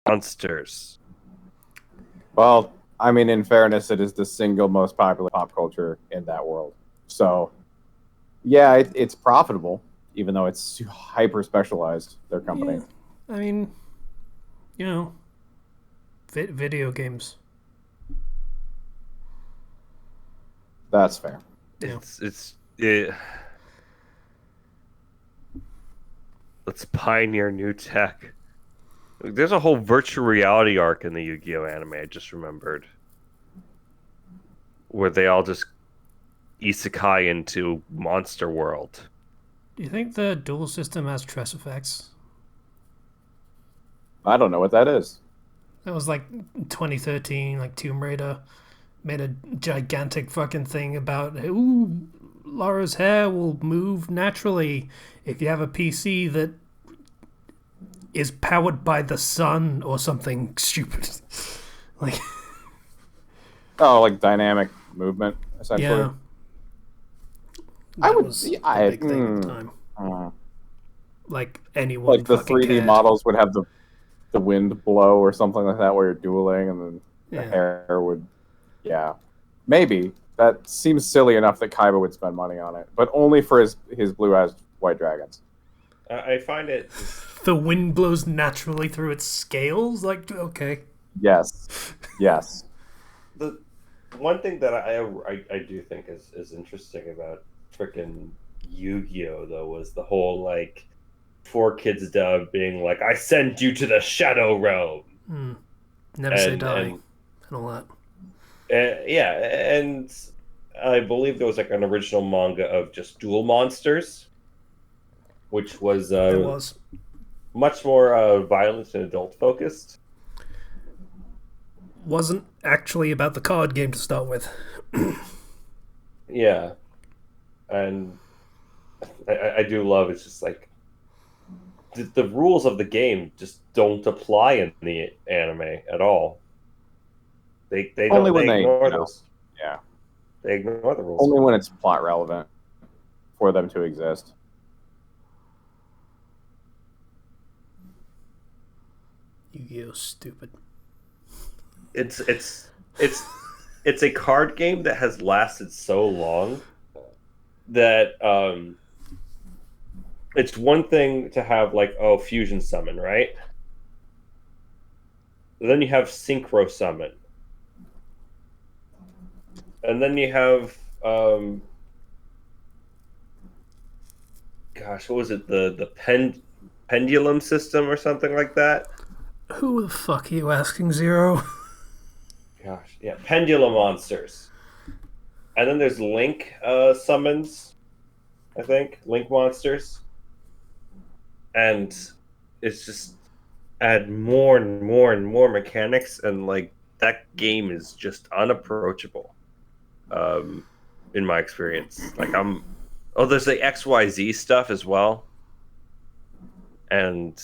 monsters. Well, I mean, in fairness, it is the single most popular pop culture in that world. So, yeah, it's profitable, even though it's hyper specialized. Their company. Yeah, I mean, you know, video games. That's fair. Yeah. Let's pioneer new tech. There's a whole virtual reality arc in the Yu-Gi-Oh anime. I just remembered, where they all just isekai into monster world. Do you think the dual system has stress effects? I don't know what that is. That was like 2013, like Tomb Raider made a gigantic fucking thing about, ooh, Laura's hair will move naturally if you have a PC that is powered by the sun or something stupid. Like, Oh, like dynamic movement, essentially. yeah. I That would was see. a big thing at the time. uh, Like, anyone like the fucking 3D cared. models would have the wind blow or something like that, where you're dueling, and then the Yeah. hair would. Yeah, maybe that seems silly enough that Kaiba would spend money on it, but only for his blue eyes white dragons. I find it. The wind blows naturally through its scales? Like, okay. Yes, yes. The one thing that I do think is interesting about frickin' Yu-Gi-Oh though was the whole like 4 Kids dub being like, I send you to the Shadow Realm. Never say And- die. and- And all that. Yeah, and I believe there was like an original manga of just dual monsters, which was There was. much more violent and adult focused. Wasn't actually about the card game to start with. Yeah, and I do love it's just like the rules of the game just don't apply in the anime at all. They Only don't when they they, ignore you know, those. Yeah, They ignore the rules. only when it's plot relevant for them to exist. Yu-Gi-Oh! Stupid. It's a card game that has lasted so long that it's one thing to have like fusion summon, right? Then you have synchro summon. And then you have gosh, what was it? The pendulum system or something like that? Who the fuck are you asking, Zero? Gosh, yeah, pendulum monsters. And then there's Link summons, I think. Link monsters. And it's just add more and more and more mechanics, and like that game is just unapproachable. In my experience. Like there's the XYZ stuff as well. And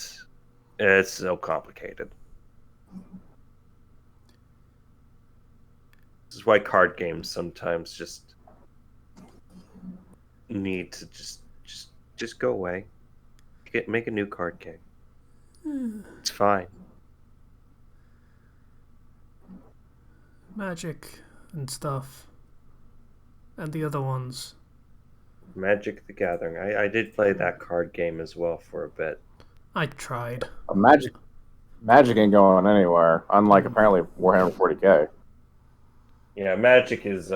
it's so complicated. This is why card games sometimes just need to just go away. Make a new card game. It's fine. Magic and stuff. And the other ones. Magic the Gathering. I did play that card game as well for a bit. I tried. Magic ain't going anywhere. Unlike apparently Warhammer 40k. Yeah, Magic is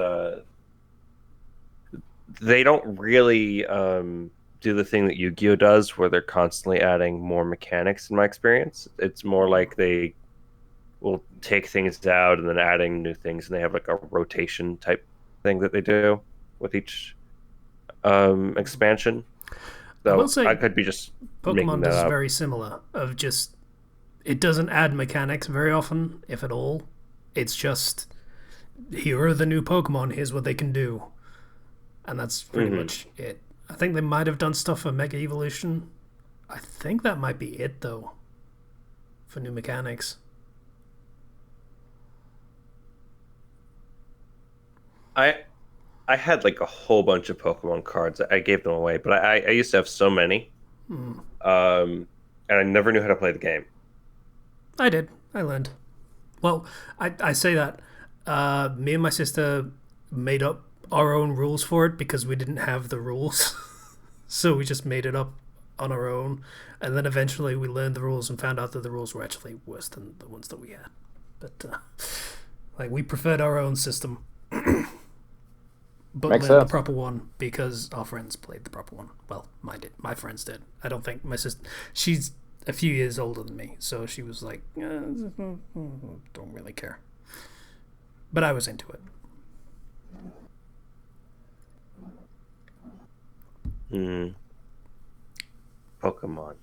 they don't really do the thing that Yu-Gi-Oh does where they're constantly adding more mechanics in my experience. It's more like they will take things out and then adding new things, and they have like a rotation type thing that they do with each expansion. I So will say I could be just making Pokemon that does up. very similar. Of just, it doesn't add mechanics very often, if at all. It's just, here are the new Pokemon. Here's what they can do, and that's pretty much it. I think they might have done stuff for Mega Evolution. I think that might be it though, for new mechanics. I had like a whole bunch of Pokemon cards. I gave them away, but I used to have so many, and I never knew how to play the game. I did. I learned. Well, I say that. Me and my sister made up our own rules for it because we didn't have the rules. So we just made it up on our own. And then eventually we learned the rules and found out that the rules were actually worse than the ones that we had. But, like, we preferred our own system. But Makes learned the sense. proper one because our friends played the proper one. Well, mine did. My friends did. I don't think my sister. She's a few years older than me, so she was like, don't really care. But I was into it. Pokemon.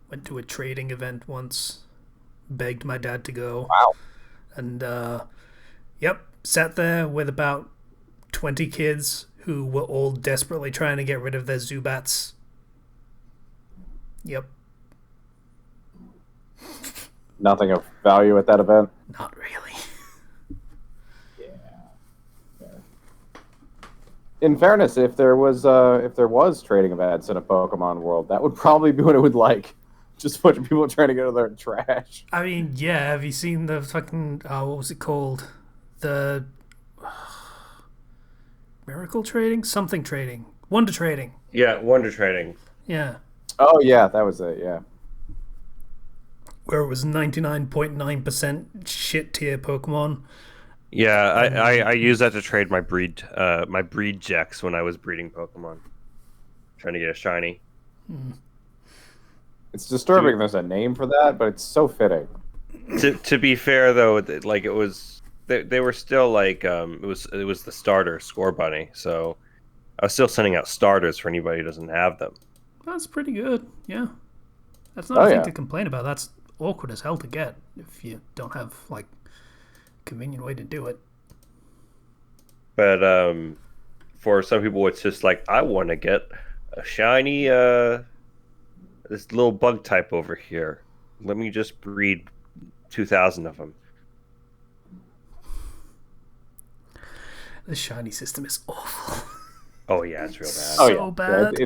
Went to a trading event once. Begged my dad to go. Wow. And, yep, sat there with about 20 kids who were all desperately trying to get rid of their Zubats. Yep. Nothing of value at that event. Not really. In fairness, if there was trading events in a Pokemon world, that would probably be what it would like. Just a bunch of people trying to get their trash. I mean, yeah, have you seen the fucking, what was it called? The Miracle Trading? Something Trading. Wonder Trading. Yeah, Wonder Trading. Yeah. Oh yeah, that was it. Yeah. Where it was 99.9% shit tier Pokemon. Yeah, I use that to trade my breed Jex when I was breeding Pokemon, trying to get a shiny. It's disturbing. There's a name for that, but it's so fitting. To be fair though, like it was they were still like it was the starter Score Bunny, so I was still sending out starters for anybody who doesn't have them. That's pretty good, yeah. That's not a thing yeah. to complain about. That's awkward as hell to get if you don't have, like, convenient way to do it. But for some people, it's just like I want to get a shiny this little bug type over here. Let me just breed 2,000 of them. The shiny system is awful. Oh yeah, it's real bad. Oh So yeah, bad.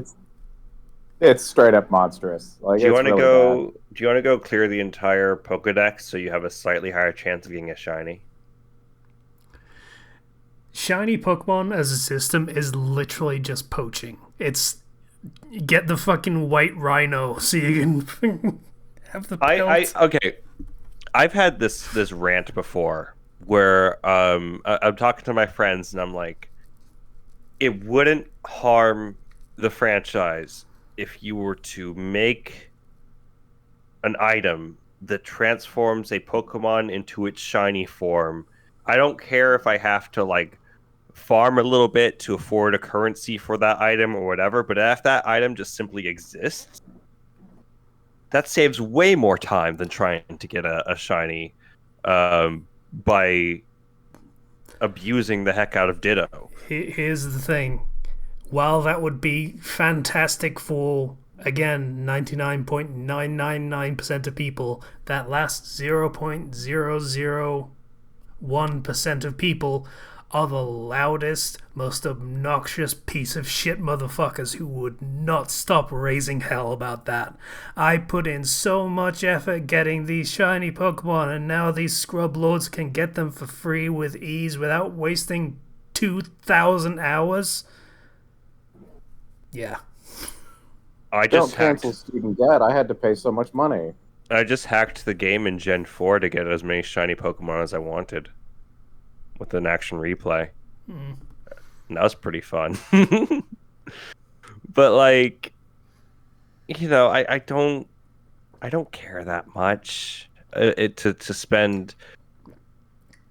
Yeah, it's straight up monstrous. Like, Do you want to really go? bad. Do you want to go clear the entire Pokedex so you have a slightly higher chance of getting a shiny? Shiny Pokemon as a system is literally just poaching. It's get the fucking white rhino so you can have the pelt. Okay. I've had this rant before where I'm talking to my friends and I'm like, it wouldn't harm the franchise if you were to make an item that transforms a Pokemon into its shiny form. I don't care if I have to like farm a little bit to afford a currency for that item or whatever, but if that item just simply exists, that saves way more time than trying to get a shiny by abusing the heck out of Ditto. Here's the thing. While that would be fantastic for, again, 99.999% of people, that last 0.001% of people are the loudest, most obnoxious piece of shit motherfuckers who would not stop raising hell about that. I put in so much effort getting these shiny Pokemon, and now these scrub lords can get them for free with ease without wasting 2,000 hours. Yeah. I Don't just cancel student debt. I had to pay so much money. I just hacked the game in Gen 4 to get as many shiny Pokemon as I wanted with an action replay. And that was pretty fun. But like, you know, I don't care that much to spend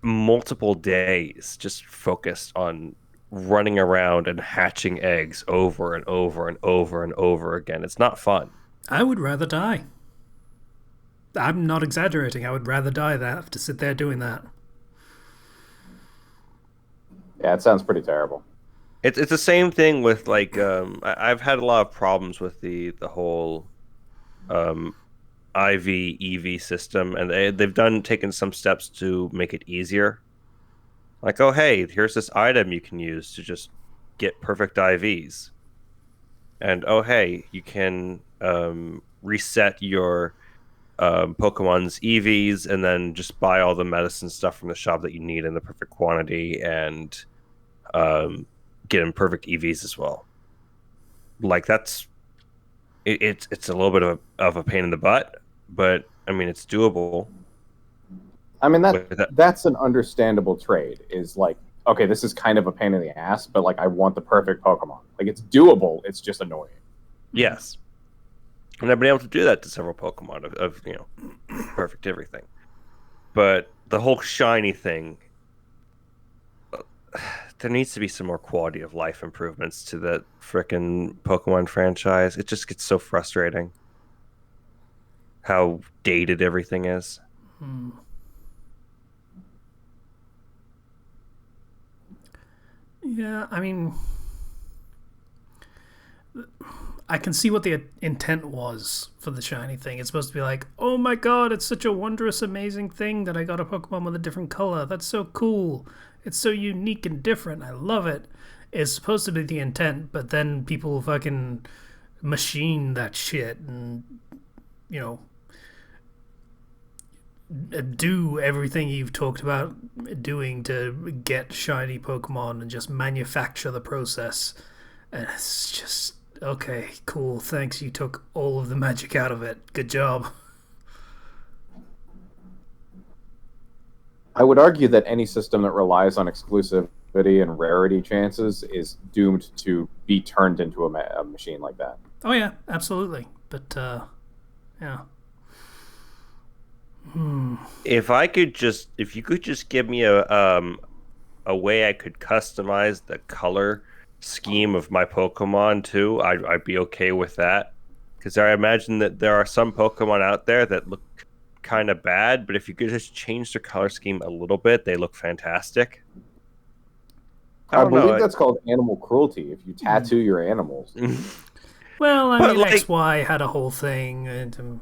multiple days just focused on running around and hatching eggs over and over and over and over again. It's not fun. I would rather die. I'm not exaggerating. I would rather die than have to sit there doing that. Yeah, it sounds pretty terrible. It's the same thing with like I've had a lot of problems with the whole IV EV system, and they've taken some steps to make it easier. Like, oh hey, here's this item you can use to just get perfect IVs, and oh hey, you can reset your Pokemon's EVs, and then just buy all the medicine stuff from the shop that you need in the perfect quantity, and get in perfect EVs as well. Like it's a little bit of a pain in the butt, but I mean it's doable. I mean that's an understandable trade. Is like, okay, this is kind of a pain in the ass, but like I want the perfect Pokemon. Like it's doable. It's just annoying. Yes, and I've been able to do that to several Pokemon of perfect everything. But the whole shiny thing, there needs to be some more quality of life improvements to that frickin' Pokemon franchise. It just gets so frustrating how dated everything is. Yeah, I mean, I can see what the intent was for the shiny thing. It's supposed to be like, oh my god, it's such a wondrous, amazing thing that I got a Pokemon with a different color. That's so cool. It's so unique and different. I love it. It's supposed to be the intent, but then people fucking machine that shit and, you know, do everything you've talked about doing to get shiny Pokemon and just manufacture the process. And it's just, okay, cool, thanks, you took all of the magic out of it. Good job. I would argue that any system that relies on exclusivity and rarity chances is doomed to be turned into a machine like that. Oh yeah, absolutely. But yeah. If you could just give me a way I could customize the color scheme of my Pokemon too, I'd be okay with that. Because I imagine that there are some Pokemon out there that look kind of bad, but if you could just change their color scheme a little bit, they look fantastic. I believe that's called animal cruelty. If you tattoo your animals. Well, I mean, like, XY had a whole thing, and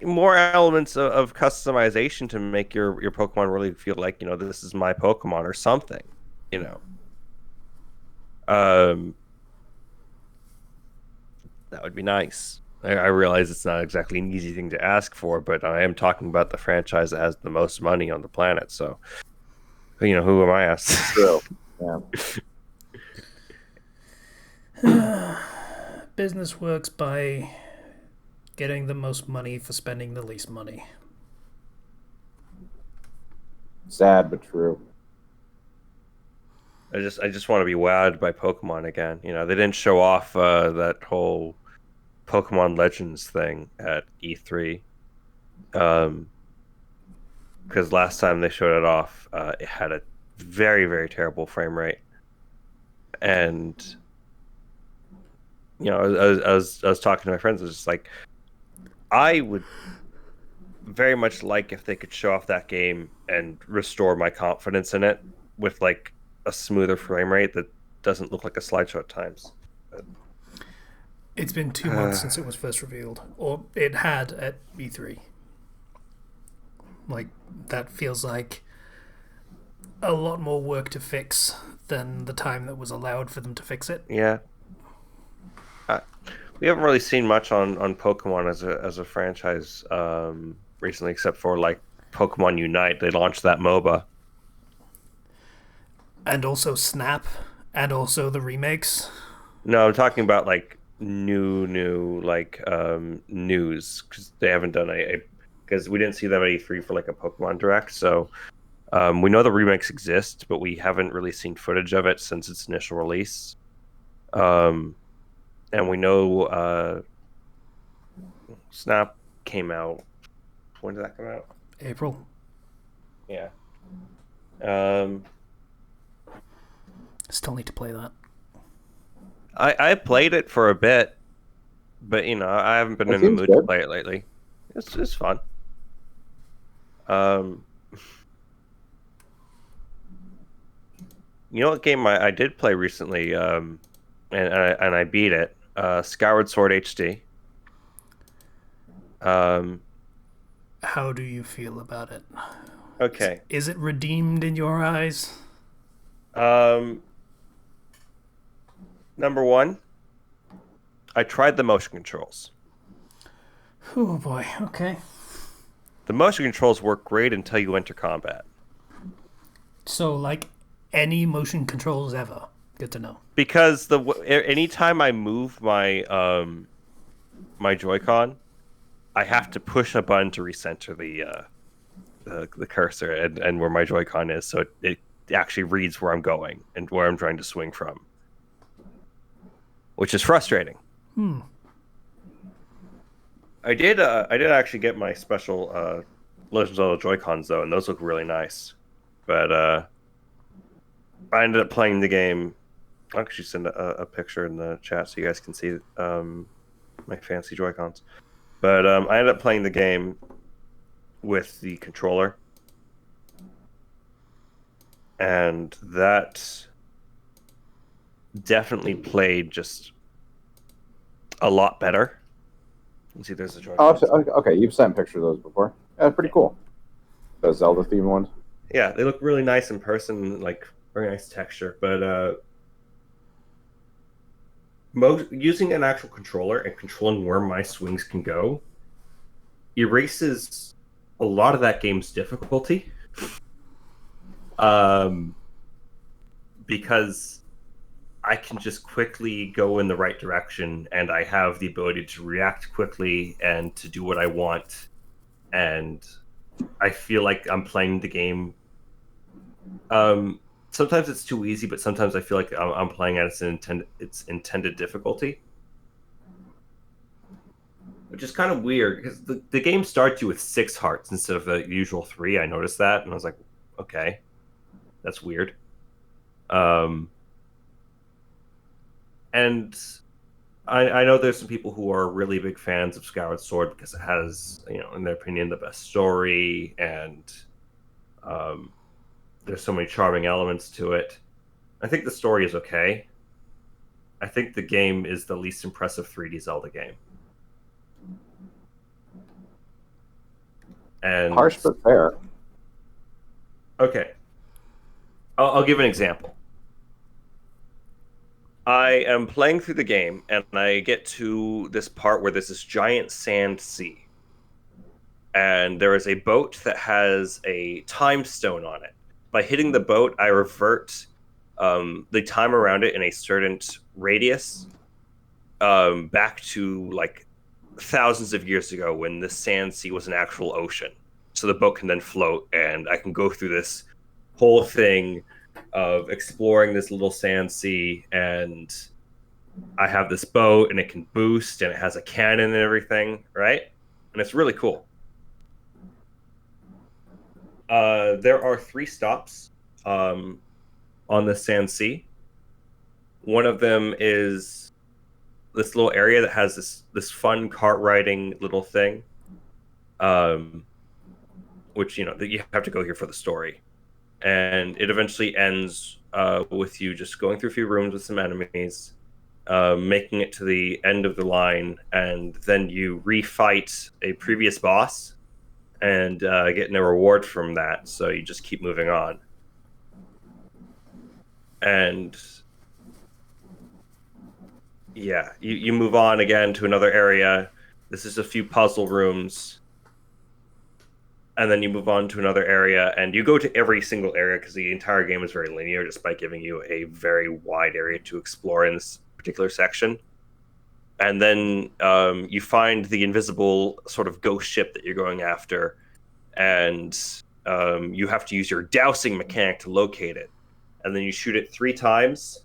more elements of customization to make your Pokemon really feel like, this is my Pokemon or something, that would be nice. I realize it's not exactly an easy thing to ask for, but I am talking about the franchise that has the most money on the planet, so who am I asking? True. Yeah. Business works by getting the most money for spending the least money. Sad but true. I just want to be wowed by Pokemon again. They didn't show off that whole Pokemon Legends thing at E3. Because last time they showed it off, it had a very, very terrible frame rate. And I was talking to my friends. I was just like, I would very much like if they could show off that game and restore my confidence in it with like a smoother frame rate that doesn't look like a slideshow at times. It's been 2 months since it was first revealed, or it had at E3. Like, that feels like a lot more work to fix than the time that was allowed for them to fix it. Yeah. We haven't really seen much on Pokemon as a franchise recently, except for like Pokemon Unite. They launched that MOBA. And also Snap, and also the remakes. No, I'm talking about like new like news, because they haven't done because we didn't see them at E3 for like a Pokemon Direct. So we know the remakes exist, but we haven't really seen footage of it since its initial release. And we know Snap came out. When did that come out? April. Yeah. Still need to play that. I played it for a bit, but I haven't been in the mood to play it lately. It's fun. You know what game I did play recently, and I beat it. Skyward Sword HD. How do you feel about it? Okay. Is it redeemed in your eyes? Number one, I tried the motion controls. Oh boy. Okay. The motion controls work great until you enter combat. So like any motion controls ever. Good to know. Because anytime I move my Joy-Con, I have to push a button to recenter the cursor and where my Joy-Con is, so it actually reads where I'm going and where I'm trying to swing from, which is frustrating. I did actually get my special Legend of Zelda Joy-Cons though, and those look really nice. But I ended up playing the game. I'll actually send a picture in the chat so you guys can see my fancy Joy-Cons. But I ended up playing the game with the controller, and that definitely played just a lot better. Let's see, there's a Joy-Con. Oh, okay. You've sent pictures of those before. Yeah, pretty cool. The Zelda themed ones. Yeah, they look really nice in person, like very nice texture. But using an actual controller and controlling where my swings can go erases a lot of that game's difficulty. Because I can just quickly go in the right direction, and I have the ability to react quickly and to do what I want. And I feel like I'm playing the game. Sometimes it's too easy, but sometimes I feel like I'm playing at its intended difficulty, which is kind of weird because the game starts you with 6 hearts instead of the usual 3. I noticed that, and I was like, okay, that's weird. And I know there's some people who are really big fans of Skyward Sword because it has, in their opinion, the best story, and there's so many charming elements to it. I think the story is okay. I think the game is the least impressive 3D Zelda game. And harsh but fair. Okay. I'll give an example. I am playing through the game, and I get to this part where there's this giant sand sea. And there is a boat that has a time stone on it. By hitting the boat, I revert the time around it in a certain radius back to like thousands of years ago when the sand sea was an actual ocean. So the boat can then float, and I can go through this whole thing of exploring this little sand sea, and I have this boat, and it can boost, and it has a cannon and everything, right? And it's really cool. There are 3 stops on the sand sea. One of them is this little area that has this fun kart riding little thing, which that you have to go here for the story. And it eventually ends with you just going through a few rooms with some enemies, making it to the end of the line, and then you refight a previous boss and getting a reward from that. So you just keep moving on. And yeah, you move on again to another area. This is a few puzzle rooms. And then you move on to another area, and you go to every single area because the entire game is very linear, just by giving you a very wide area to explore in this particular section. And then you find the invisible sort of ghost ship that you're going after, and you have to use your dousing mechanic to locate it. And then you shoot it 3 times,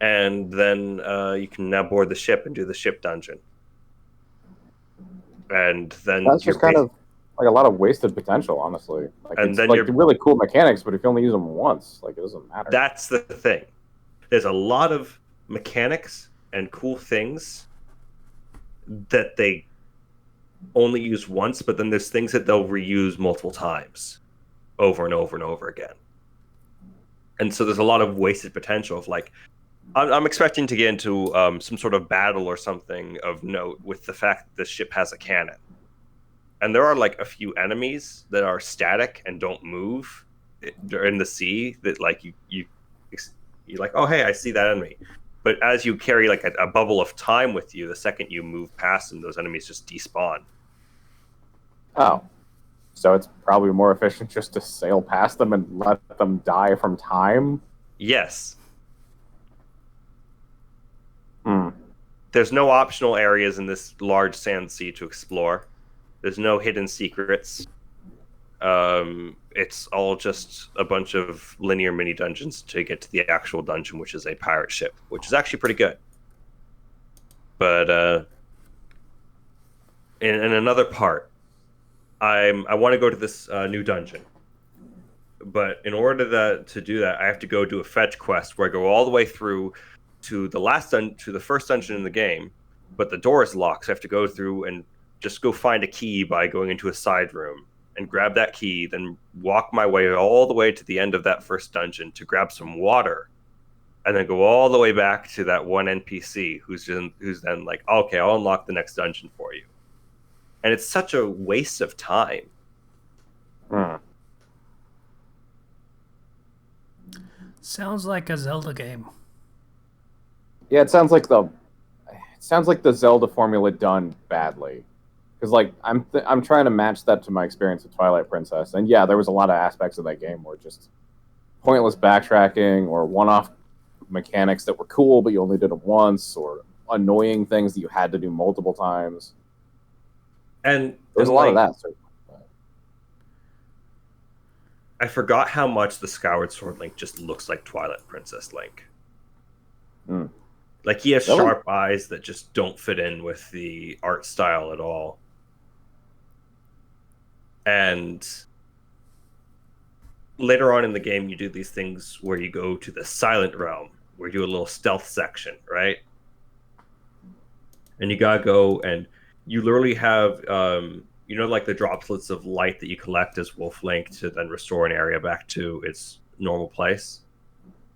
and then you can now board the ship and do the ship dungeon. And then That's just kind of like a lot of wasted potential, honestly. Like, and it's then like you're really cool mechanics, but if you only use them once, like, it doesn't matter. That's the thing. There's a lot of mechanics and cool things that they only use once, but then there's things that they'll reuse multiple times over and over and over again. And so there's a lot of wasted potential of like, I'm expecting to get into some sort of battle or something of note with the fact that the ship has a cannon. And there are like a few enemies that are static and don't move in the sea that like you're like, oh hey, I see that enemy. But as you carry like a bubble of time with you, the second you move past them, those enemies just despawn. Oh. So it's probably more efficient just to sail past them and let them die from time? Yes. Hmm. There's no optional areas in this large sand sea to explore. There's no hidden secrets. It's all just a bunch of linear mini dungeons to get to the actual dungeon, which is a pirate ship, which is actually pretty good. But in another part, I want to go to this new dungeon, but in order to do that, I have to go do a fetch quest where I go all the way through to the first dungeon in the game, but the door is locked. So I have to go through and just go find a key by going into a side room and grab that key, then walk my way all the way to the end of that first dungeon to grab some water, and then go all the way back to that one NPC who's then like, okay, I'll unlock the next dungeon for you. And it's such a waste of time. Hmm. Sounds like a Zelda game. Yeah, it sounds like the Zelda formula done badly. Because like I'm trying to match that to my experience with Twilight Princess, and yeah, there was a lot of aspects of that game where just pointless backtracking or one-off mechanics that were cool but you only did them once, or annoying things that you had to do multiple times. And There's a lot of that. Certainly. I forgot how much the Skyward Sword Link just looks like Twilight Princess Link. Mm. Like he has Really? sharp eyes that just don't fit in with the art style at all. And later on in the game, you do these things where you go to the Silent Realm, where you do a little stealth section, right? And you gotta go and you literally have, like the droplets of light that you collect as Wolf Link to then restore an area back to its normal place.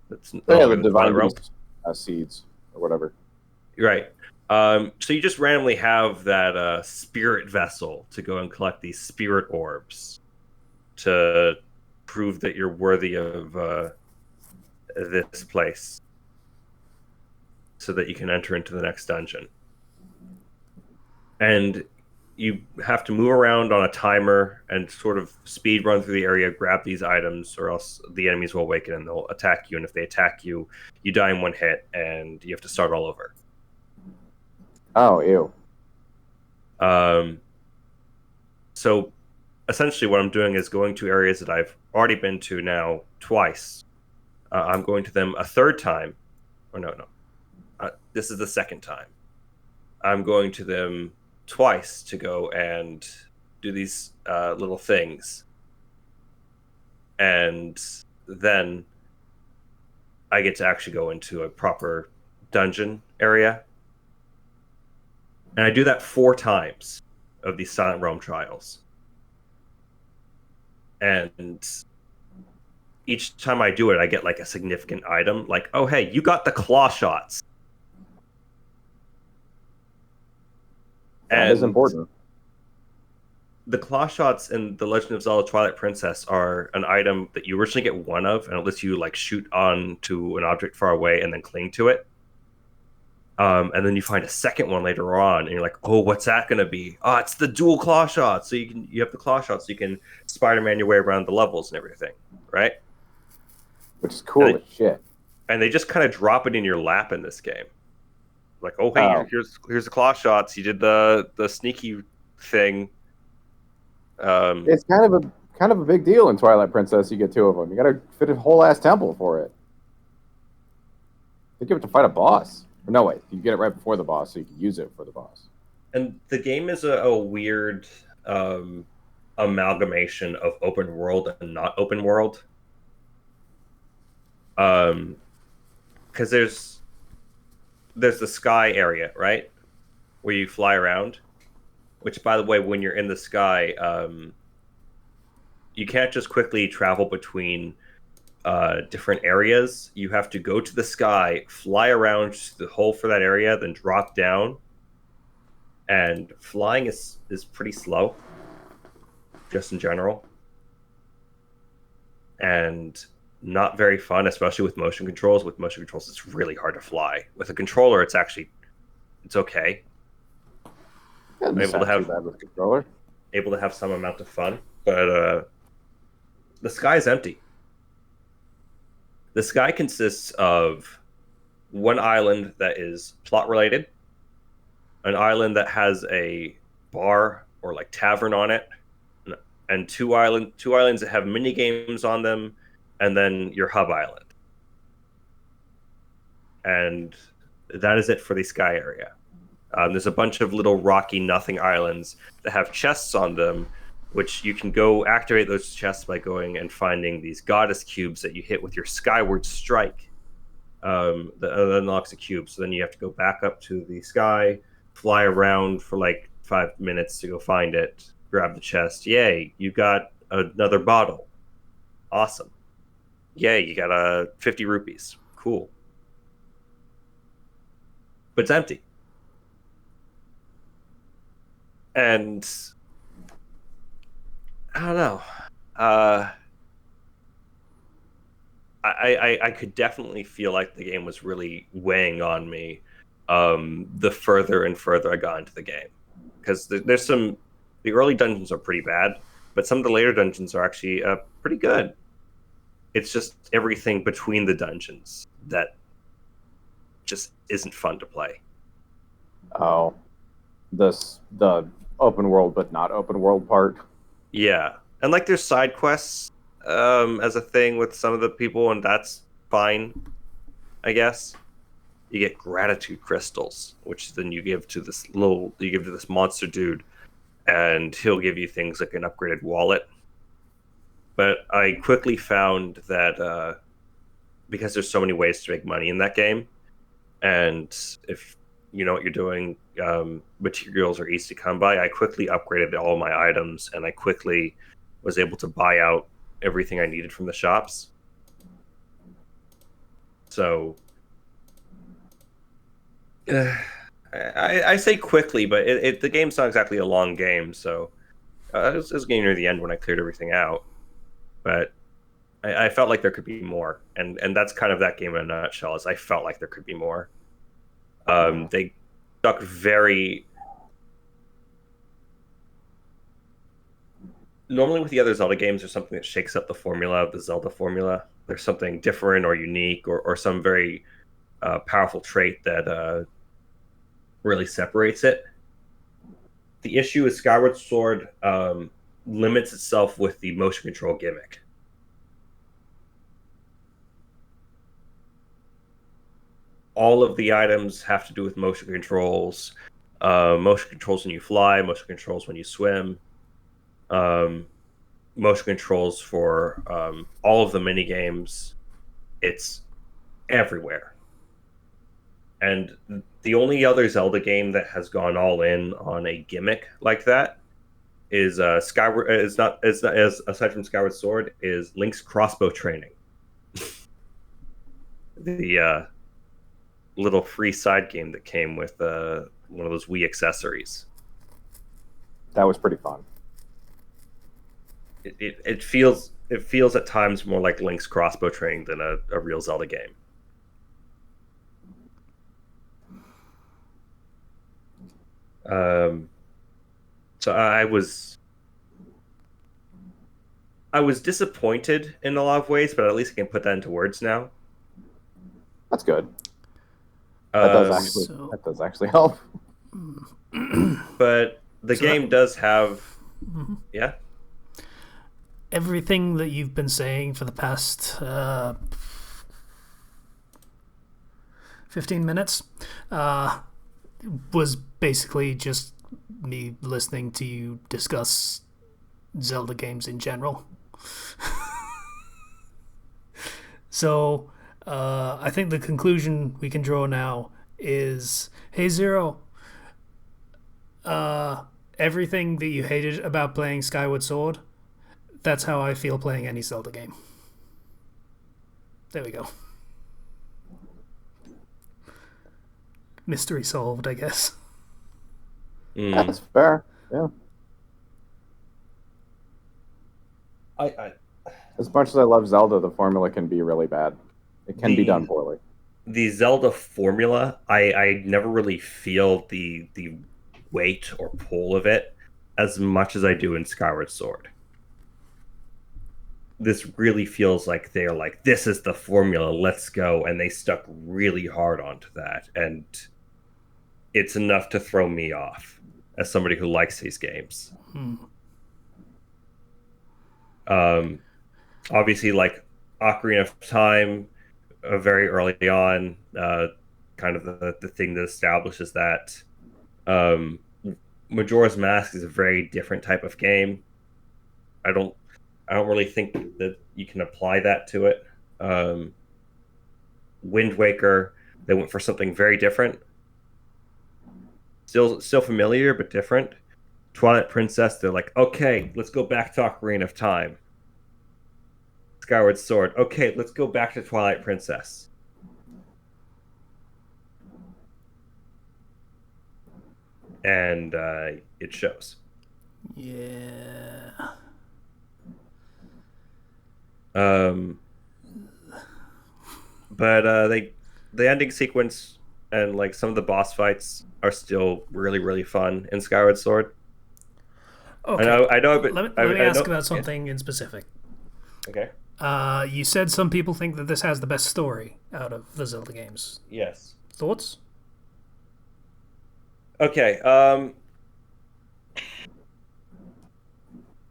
That's Yeah, no the longer the Twilight divine Realm. beast seeds or whatever. Right. So you just randomly have that spirit vessel to go and collect these spirit orbs to prove that you're worthy of this place so that you can enter into the next dungeon. And you have to move around on a timer and sort of speed run through the area, grab these items, or else the enemies will awaken and they'll attack you. And if they attack you, you die in one hit and you have to start all over. Oh, ew. So essentially what I'm doing is going to areas that I've already been to now twice. I'm going to them a third time. Or no. This is the second time. I'm going to them twice to go and do these little things. And then I get to actually go into a proper dungeon area. And I do that 4 times of these Silent Realm trials. And each time I do it, I get like a significant item. Like, oh, hey, you got the claw shots. That is important. The claw shots in The Legend of Zelda Twilight Princess are an item that you originally get one of, and it lets you like shoot onto an object far away and then cling to it. And then you find a second one later on, and you're like, "Oh, what's that going to be? Oh, it's the dual claw shot." So you have the claw shots, so you can Spider-Man your way around the levels and everything, right? Which is cool as shit. And they just kind of drop it in your lap in this game. Like, oh, hey, here's the claw shots. You did the sneaky thing. It's kind of a big deal in Twilight Princess. You get 2 of them. You got to fit a whole ass temple for it. They give it to fight a boss. No, wait. You get it right before the boss, so you can use it for the boss. And the game is a weird amalgamation of open world and not open world. Because there's the sky area, right, where you fly around. Which, by the way, when you're in the sky, you can't just quickly travel between different areas. You have to go to the sky, fly around the hole for that area, then drop down. And flying is pretty slow, just in general. And not very fun, especially with motion controls. With motion controls, it's really hard to fly. With a controller, it's okay. Yeah, I'm it's able to not too have bad with a controller. some amount of fun, but the sky is empty. The sky consists of one island that is plot related, an island that has a bar or like tavern on it, and two islands that have mini games on them, and then your hub island. And that is it for the sky area. There's a bunch of little rocky nothing islands that have chests on them, which you can go activate those chests by going and finding these goddess cubes that you hit with your skyward strike. That unlocks a cube. So then you have to go back up to the sky, fly around for like 5 minutes to go find it, grab the chest. Yay, you got another bottle. Awesome. Yay, you got 50 rupees. Cool. But it's empty. And I don't know. I could definitely feel like the game was really weighing on me the further and further I got into the game. Because there's the early dungeons are pretty bad, but some of the later dungeons are actually pretty good. It's just everything between the dungeons that just isn't fun to play. Oh, the open world but not open world part. Yeah, and like there's side quests as a thing with some of the people, and that's fine, I guess. You get gratitude crystals, which then you give to this monster dude, and he'll give you things like an upgraded wallet. But I quickly found that because there's so many ways to make money in that game, and if you know what you're doing, materials are easy to come by. I quickly upgraded all my items, and I quickly was able to buy out everything I needed from the shops. So I say quickly, but the game's not exactly a long game, so it was getting near the end when I cleared everything out. But I felt like there could be more, and that's kind of that game in a nutshell. Is I felt like there could be more. They stuck very. Normally, with the other Zelda games, there's something that shakes up the formula of the Zelda formula. There's something different or unique, or some very powerful trait that really separates it. The issue is Skyward Sword limits itself with the motion control gimmick. All of the items have to do with motion controls. Motion controls when you fly, motion controls when you swim, motion controls for all of the mini games. It's everywhere. And the only other Zelda game that has gone all in on a gimmick like that is Skyward. Is not as aside from Skyward Sword is Link's crossbow training. The little free side game that came with one of those Wii accessories. That was pretty fun. It feels at times more like Link's crossbow training than a real Zelda game. So I was disappointed in a lot of ways, but at least I can put that into words now. That's good. That does actually help. But the game does have, yeah. Everything that you've been saying for the past 15 minutes was basically just me listening to you discuss Zelda games in general. So I think the conclusion we can draw now is, hey Zero, everything that you hated about playing Skyward Sword, that's how I feel playing any Zelda game. There we go. Mystery solved, I guess. That's fair. Yeah. As much as I love Zelda, the formula can be really bad. It can be done The poorly. the Zelda formula, I never really feel the weight or pull of it as much as I do in Skyward Sword. This really feels like they're like, this is the formula, let's go, and they stuck really hard onto that, and it's enough to throw me off as somebody who likes these games. Um, Obviously, like Ocarina of Time, very early on, kind of the thing that establishes that. Um, Majora's Mask is a very different type of game. I don't I don't really think that you can apply that to it. Um, Wind Waker, they went for something very different. Still familiar, but different. Twilight Princess, they're like, okay, let's go back to Ocarina of Time. Skyward Sword, okay, let's go back to Twilight Princess. And it shows. Yeah. But the ending sequence and like some of the boss fights are still really fun in Skyward Sword. Okay. I know, but Let me I ask know, about something in specific. Okay. You said some people think that this has the best story out of the Zelda games. Yes. Thoughts? Okay.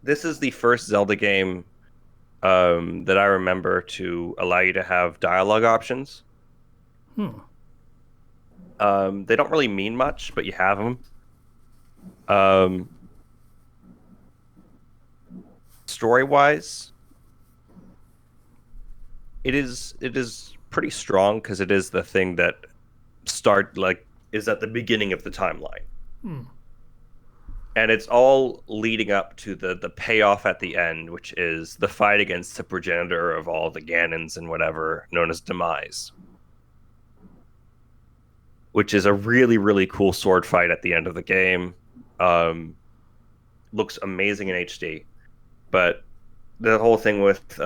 This is the first Zelda game that I remember to allow you to have dialogue options. They don't really mean much, but you have them. Story-wise, it is pretty strong because it is the thing that is at the beginning of the timeline. And it's all leading up to the payoff at the end, which is the fight against the progenitor of all the Ganons and whatever, known as Demise. Which is a really cool sword fight at the end of the game. Looks amazing in HD. But the whole thing with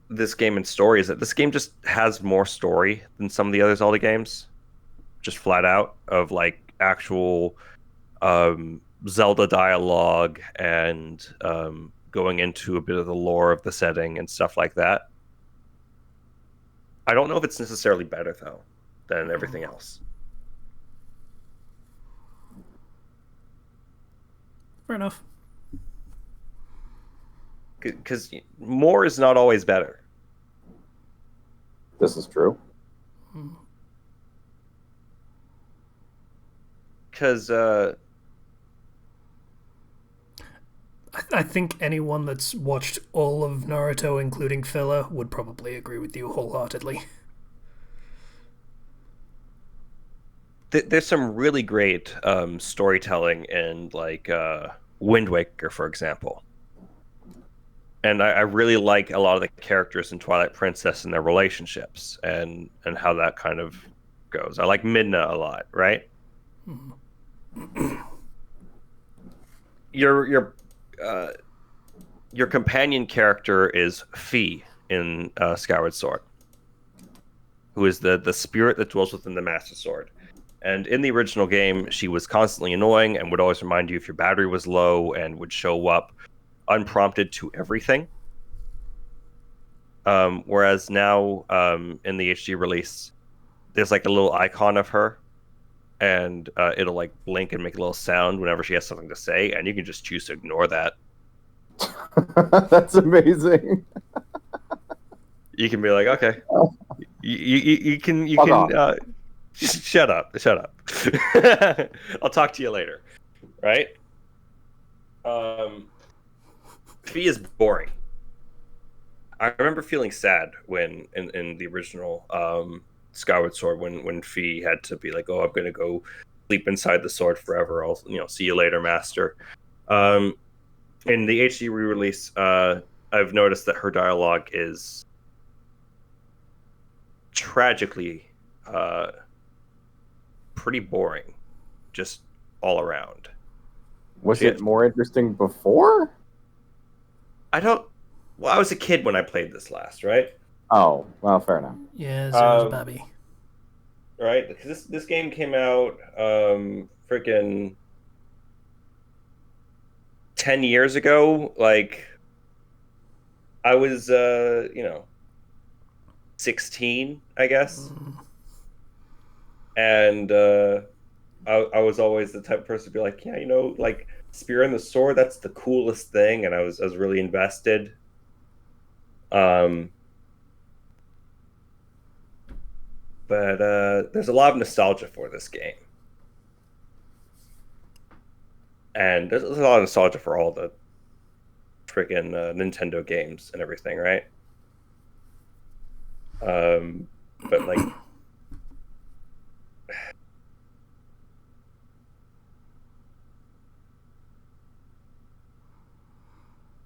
this game and story is that this game just has more story than some of the other Zelda games. Just flat out, of like actual Zelda dialogue and going into a bit of the lore of the setting and stuff like that. I don't know if it's necessarily better though than everything else. Fair enough. Because more is not always better. This is true. Because I think anyone that's watched all of Naruto, including filler, would probably agree with you wholeheartedly. There's some really great storytelling in like Wind Waker, for example. And I really like a lot of the characters in Twilight Princess and their relationships and how that kind of goes. I like Midna a lot, right? Your companion character is Fi in Skyward Sword, who is the spirit that dwells within the Master Sword. And in the original game, she was constantly annoying and would always remind you if your battery was low and would show up unprompted to everything. Whereas now, in the HD release, there's like a little icon of her, and it'll like blink and make a little sound whenever she has something to say, and you can just choose to ignore that. That's amazing. You can be like, okay, you can shut up. I'll talk to you later, right? Fi is boring. I remember feeling sad when in the original Skyward Sword when Fi had to be like, oh, I'm gonna go sleep inside the sword forever. I'll see you later, master. In the HD re-release, I've noticed that her dialogue is tragically pretty boring, just all around. Was it more interesting before? I don't. Well, I was a kid when I played this last, right? Oh, well, fair enough. Yeah, Zero's Babby. Right, because this game came out freaking 10 years ago. Like, I was 16, I guess, and I was always the type of person to be like, yeah, like Spear and the Sword, that's the coolest thing, and I was really invested. But there's a lot of nostalgia for this game. And there's a lot of nostalgia for all the freaking Nintendo games and everything, right? But like,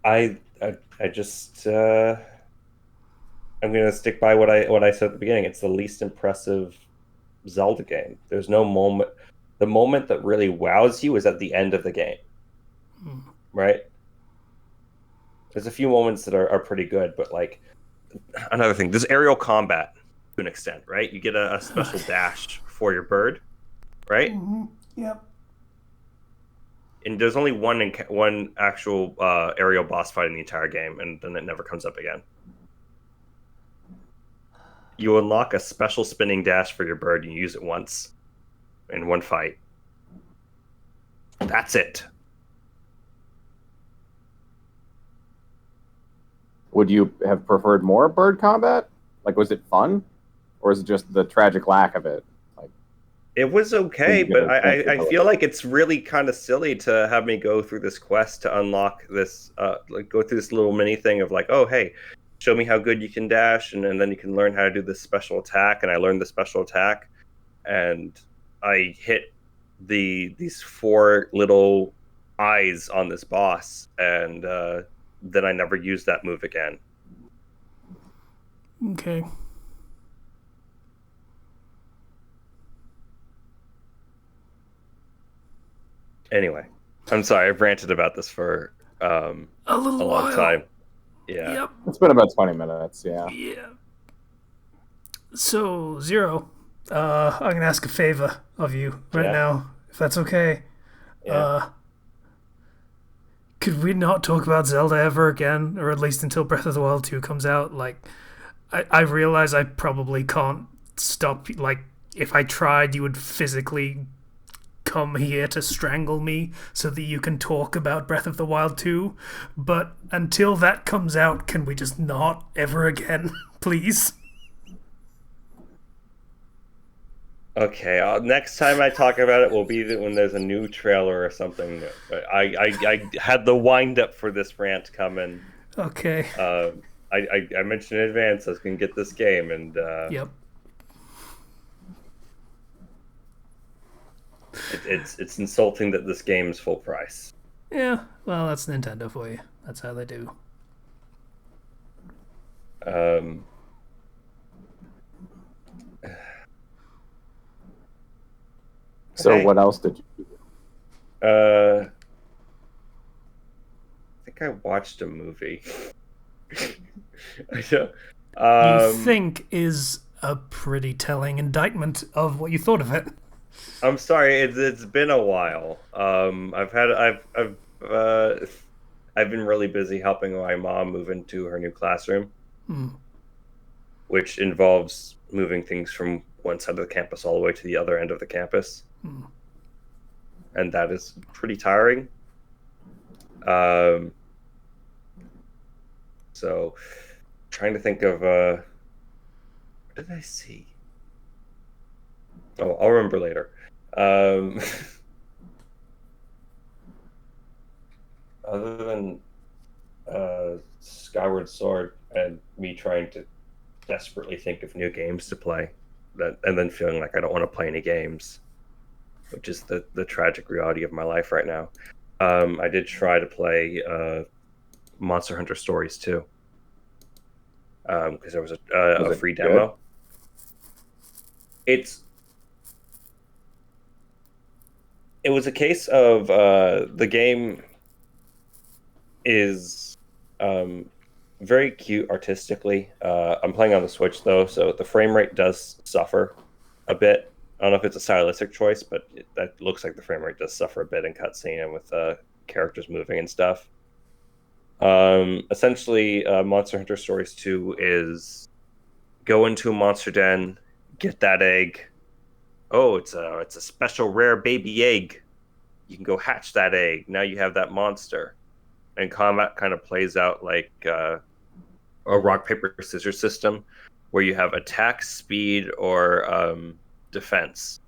I just I'm gonna stick by what I said at the beginning. It's the least impressive Zelda game. There's no moment. The moment that really wows you is at the end of the game, right? There's a few moments that are pretty good, but like another thing, there's aerial combat to an extent, right? You get a special dash for your bird, right? Mm-hmm. Yep. And there's only one actual aerial boss fight in the entire game, and then it never comes up again. You unlock a special spinning dash for your bird, and you use it once in one fight. That's it. Would you have preferred more bird combat? Like, was it fun? Or is it just the tragic lack of it? Like, it was okay, but I feel like it's really kind of silly to have me go through this quest to unlock this, like go through this little mini thing of like, oh, hey, show me how good you can dash, and then you can learn how to do this special attack. And I learned the special attack, and I hit these 4 little eyes on this boss, and then I never used that move again. Okay. Anyway, I'm sorry, I've ranted about this for a long time. Yeah. Yep. It's been about 20 minutes, yeah. Yeah. So, Zero, I'm going to ask a favor of you right now, if that's okay. Yeah. Could we not talk about Zelda ever again, or at least until Breath of the Wild 2 comes out? Like, I realize I probably can't stop. Like, if I tried, you would physically come here to strangle me so that you can talk about Breath of the Wild 2. But until that comes out, can we just not ever again, please? Okay, next time I talk about it will be when there's a new trailer or something. But I had the wind up for this rant coming. Okay. I mentioned in advance I was going to get this game, and yep. It's insulting that this game is full price. Yeah, well, that's Nintendo for you. That's how they do. So what else did you do? I think I watched a movie. You think is a pretty telling indictment of what you thought of it. I'm sorry, it's been a while. I've been really busy helping my mom move into her new classroom, which involves moving things from one side of the campus all the way to the other end of the campus, and that is pretty tiring. So, trying to think of what did I see? Oh, I'll remember later. Other than Skyward Sword and me trying to desperately think of new games to play, and then feeling like I don't want to play any games, which is the tragic reality of my life right now. I did try to play Monster Hunter Stories 2 because there was a free demo. It it was a case of the game is very cute artistically. I'm playing on the Switch though, so the frame rate does suffer a bit. I don't know if it's a stylistic choice, but that looks like the frame rate does suffer a bit in cutscene and with characters moving and stuff. Essentially, Monster Hunter Stories 2 is go into a monster den, get that egg. Oh, it's a special rare baby egg. You can go hatch that egg. Now you have that monster. And combat kind of plays out like a rock paper scissors system, where you have attack, speed, or defense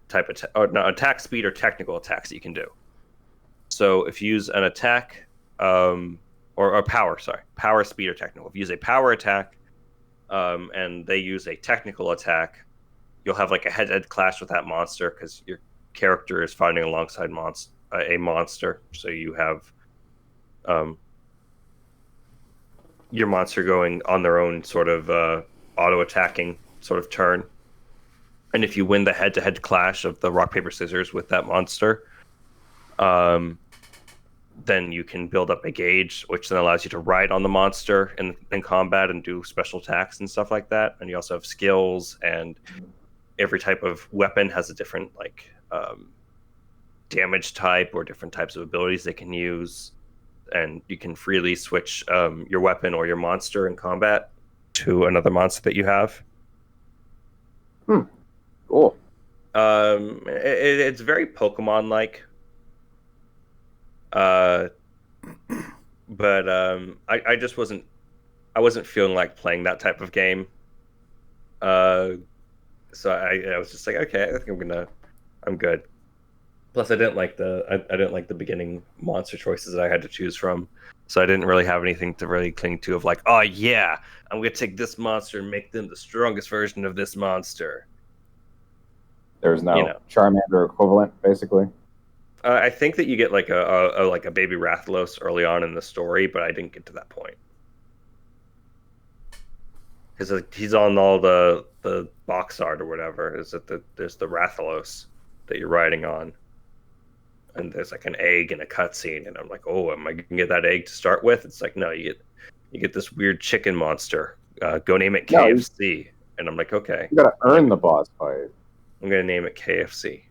type of attack, speed, or technical attacks that you can do. So if you use an attack, or power, power, speed, or technical. If you use a power attack, and they use a technical attack, you'll have like a head-to-head clash with that monster because your character is fighting alongside a monster. So you have your monster going on their own sort of auto-attacking sort of turn. And if you win the head-to-head clash of the rock, paper, scissors with that monster, then you can build up a gauge, which then allows you to ride on the monster in combat and do special attacks and stuff like that. And you also have skills, and every type of weapon has a different damage type or different types of abilities they can use. And you can freely switch your weapon or your monster in combat to another monster that you have. Cool. It's very Pokemon-like. But I just wasn't feeling like playing that type of game. So I was just like, okay, I think I'm good. Plus, I didn't like the beginning monster choices that I had to choose from, so I didn't really have anything to really cling to of like, oh yeah, I'm gonna take this monster and make them the strongest version of this monster. There's no Charmander equivalent, basically. I think that you get like a baby Rathalos early on in the story, but I didn't get to that point because he's on all the box art or whatever. There's the Rathalos that you're riding on. And there's like an egg in a cutscene, and I'm like, oh, am I gonna get that egg to start with? It's like, no, you get this weird chicken monster. Go name it KFC. And I'm like, okay. You gotta earn the boss fight. I'm gonna name it KFC.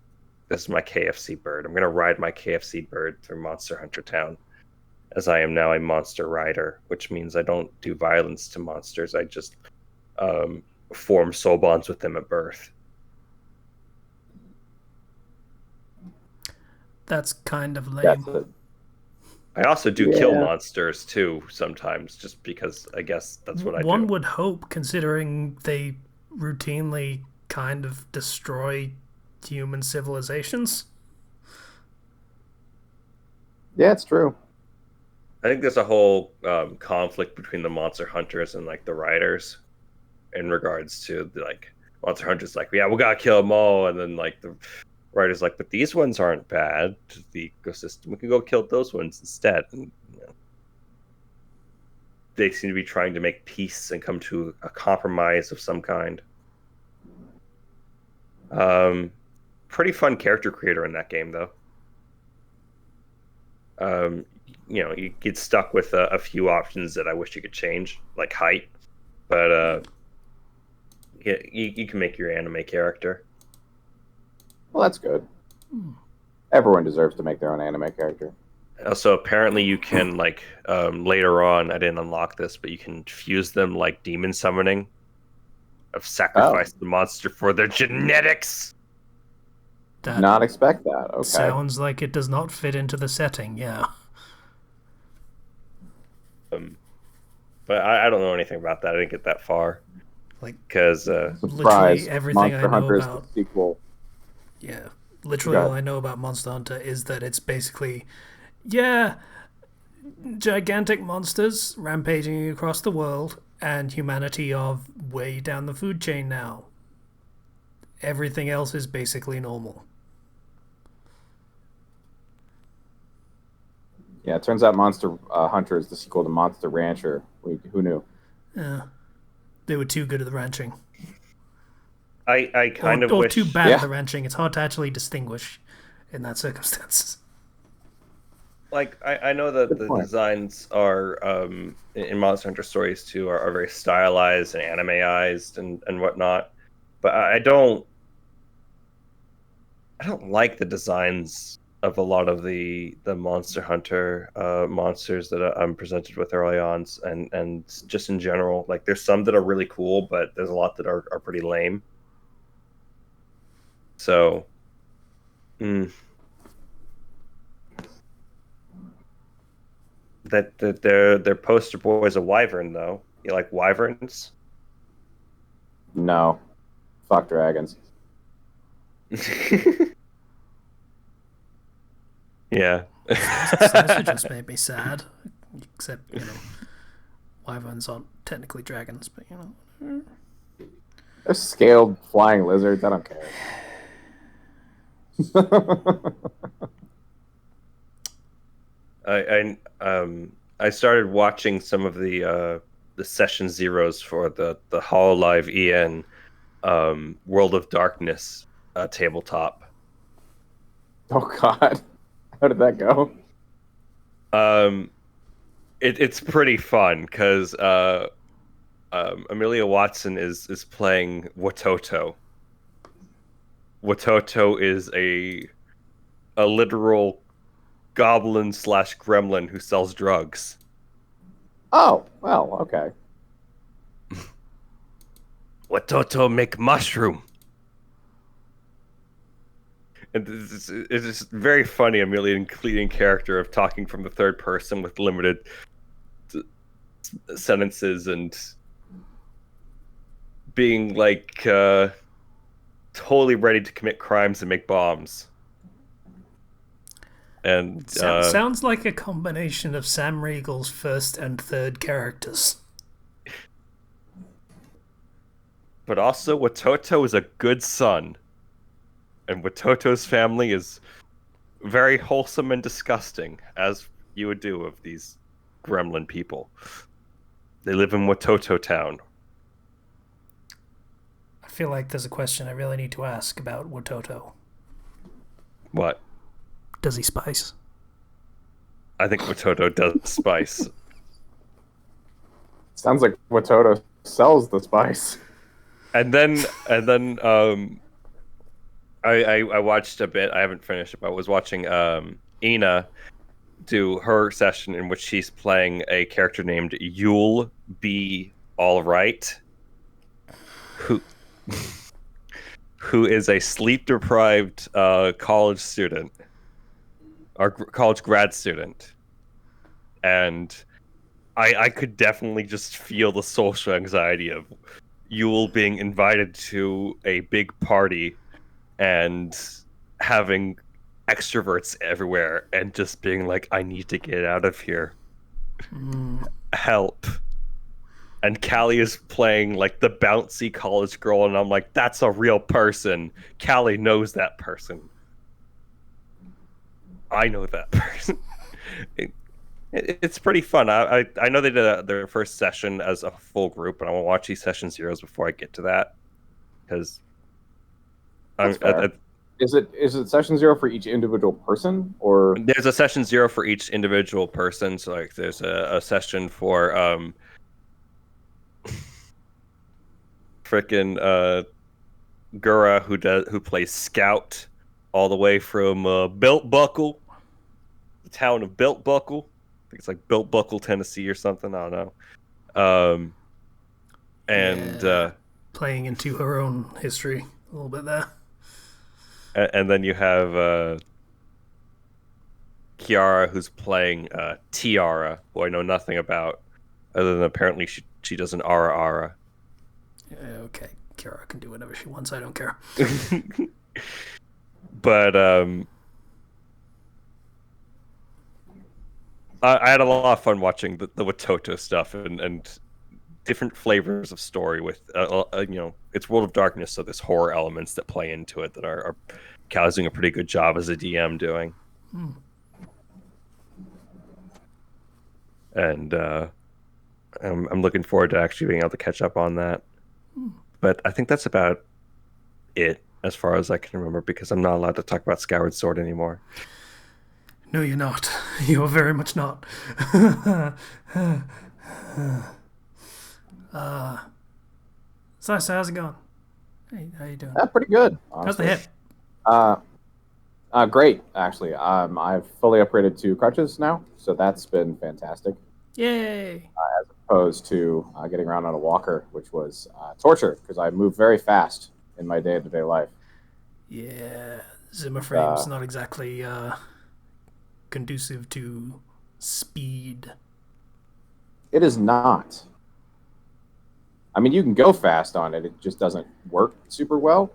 This is my KFC bird. I'm gonna ride my KFC bird through Monster Hunter Town, as I am now a monster rider, which means I don't do violence to monsters. I just form soul bonds with them at birth. That's kind of lame. I also do kill monsters too sometimes, just because I guess that's what I do. One would hope, considering they routinely kind of destroy human civilizations. Yeah, it's true. I think there's a whole conflict between the monster hunters and like the riders in regards to like monster hunters like, yeah, we gotta kill them all, and then like the riders like, but these ones aren't bad to the ecosystem. We can go kill those ones instead. And, they seem to be trying to make peace and come to a compromise of some kind. Pretty fun character creator in that game, though. You get stuck with a few options that I wish you could change, like height, but you can make your anime character. Well, that's good. Everyone deserves to make their own anime character. Also, apparently you can, like, later on, I didn't unlock this, but you can fuse them like demon summoning. Of sacrifice the monster for their genetics. Did not expect that. Okay. Sounds like it does not fit into the setting, yeah. But I don't know anything about that. I didn't get that far. Like, because surprise, everything Monster I know Hunter is about the sequel. Yeah, literally all I know about Monster Hunter is that it's basically, gigantic monsters rampaging across the world, and humanity are way down the food chain now. Everything else is basically normal. Yeah, it turns out Monster Hunter is the sequel to Monster Rancher. Who knew? Yeah, they were too good at the ranching. I kind of wish... Or too bad at the ranching. It's hard to actually distinguish. in that circumstance. Like I know that Good the point. designs are in Monster Hunter Stories 2 are very stylized and animeized and whatnot, but I don't like the designs of a lot of the Monster Hunter monsters that I'm presented with early on, and just in general, like there's some that are really cool, but there's a lot that are pretty lame. So, mm, that their poster boy is a wyvern though. You like wyverns? No, fuck dragons. Yeah. It just made me sad. Except, wyverns aren't technically dragons, but They're scaled flying lizards. I don't care. I started watching some of the session zeros for the Hololive EN World of Darkness tabletop. Oh God, how did that go? It's pretty fun because Amelia Watson is playing Watoto. Watoto is a literal goblin slash gremlin who sells drugs. Oh well, okay. Watoto make mushroom. And it's just very funny, Amelia completing character of talking from the third person with limited sentences and being like totally ready to commit crimes and make bombs. And sounds like a combination of Sam Riegel's first and third characters. But also, Watoto is a good son. And Watoto's family is very wholesome and disgusting, as you would do of these gremlin people. They live in Watoto Town. I feel like there's a question I really need to ask about Watoto. What? Does he spice? I think Watoto does spice. Sounds like Watoto sells the spice. And then I watched a bit. I haven't finished it, but I was watching Ina do her session in which she's playing a character named You'll Be All Right, who is a sleep deprived college student or college grad student, and I could definitely just feel the social anxiety of Yule being invited to a big party and having extroverts everywhere and just being like, I need to get out of here. Help. And Callie is playing like the bouncy college girl, and I'm like, that's a real person. Callie knows that person. I know that person. It's pretty fun. I know they did their first session as a full group, but I want to watch these session zeros before I get to that, because Is it session zero for each individual person, or there's a session zero for each individual person. So like, there's a session for frickin' Gura who plays Scout all the way from Belt Buckle, the town of Belt Buckle. I think it's like Belt Buckle, Tennessee or something. I don't know. Playing into her own history a little bit there. And then you have Kiara, who's playing Tiara, who I know nothing about, other than apparently she does an Ara Ara. Okay, Kiara can do whatever she wants. I don't care. But I had a lot of fun watching the Watoto stuff and different flavors of story with it's World of Darkness, so there's horror elements that play into it that are Cal's doing a pretty good job as a DM doing. And I'm looking forward to actually being able to catch up on that. But I think that's about it as far as I can remember, because I'm not allowed to talk about Skyward Sword anymore. No, you're not. You're very much not. So how's it going? Hey, how you doing? Pretty good, How's the honestly. hip? Great, actually. I've fully upgraded to crutches now, so that's been fantastic. Yay! Opposed to getting around on a walker, which was torture because I move very fast in my day-to-day life. Yeah, Zimmer frame's not exactly conducive to speed. It is not. I mean, you can go fast on it; it just doesn't work super well.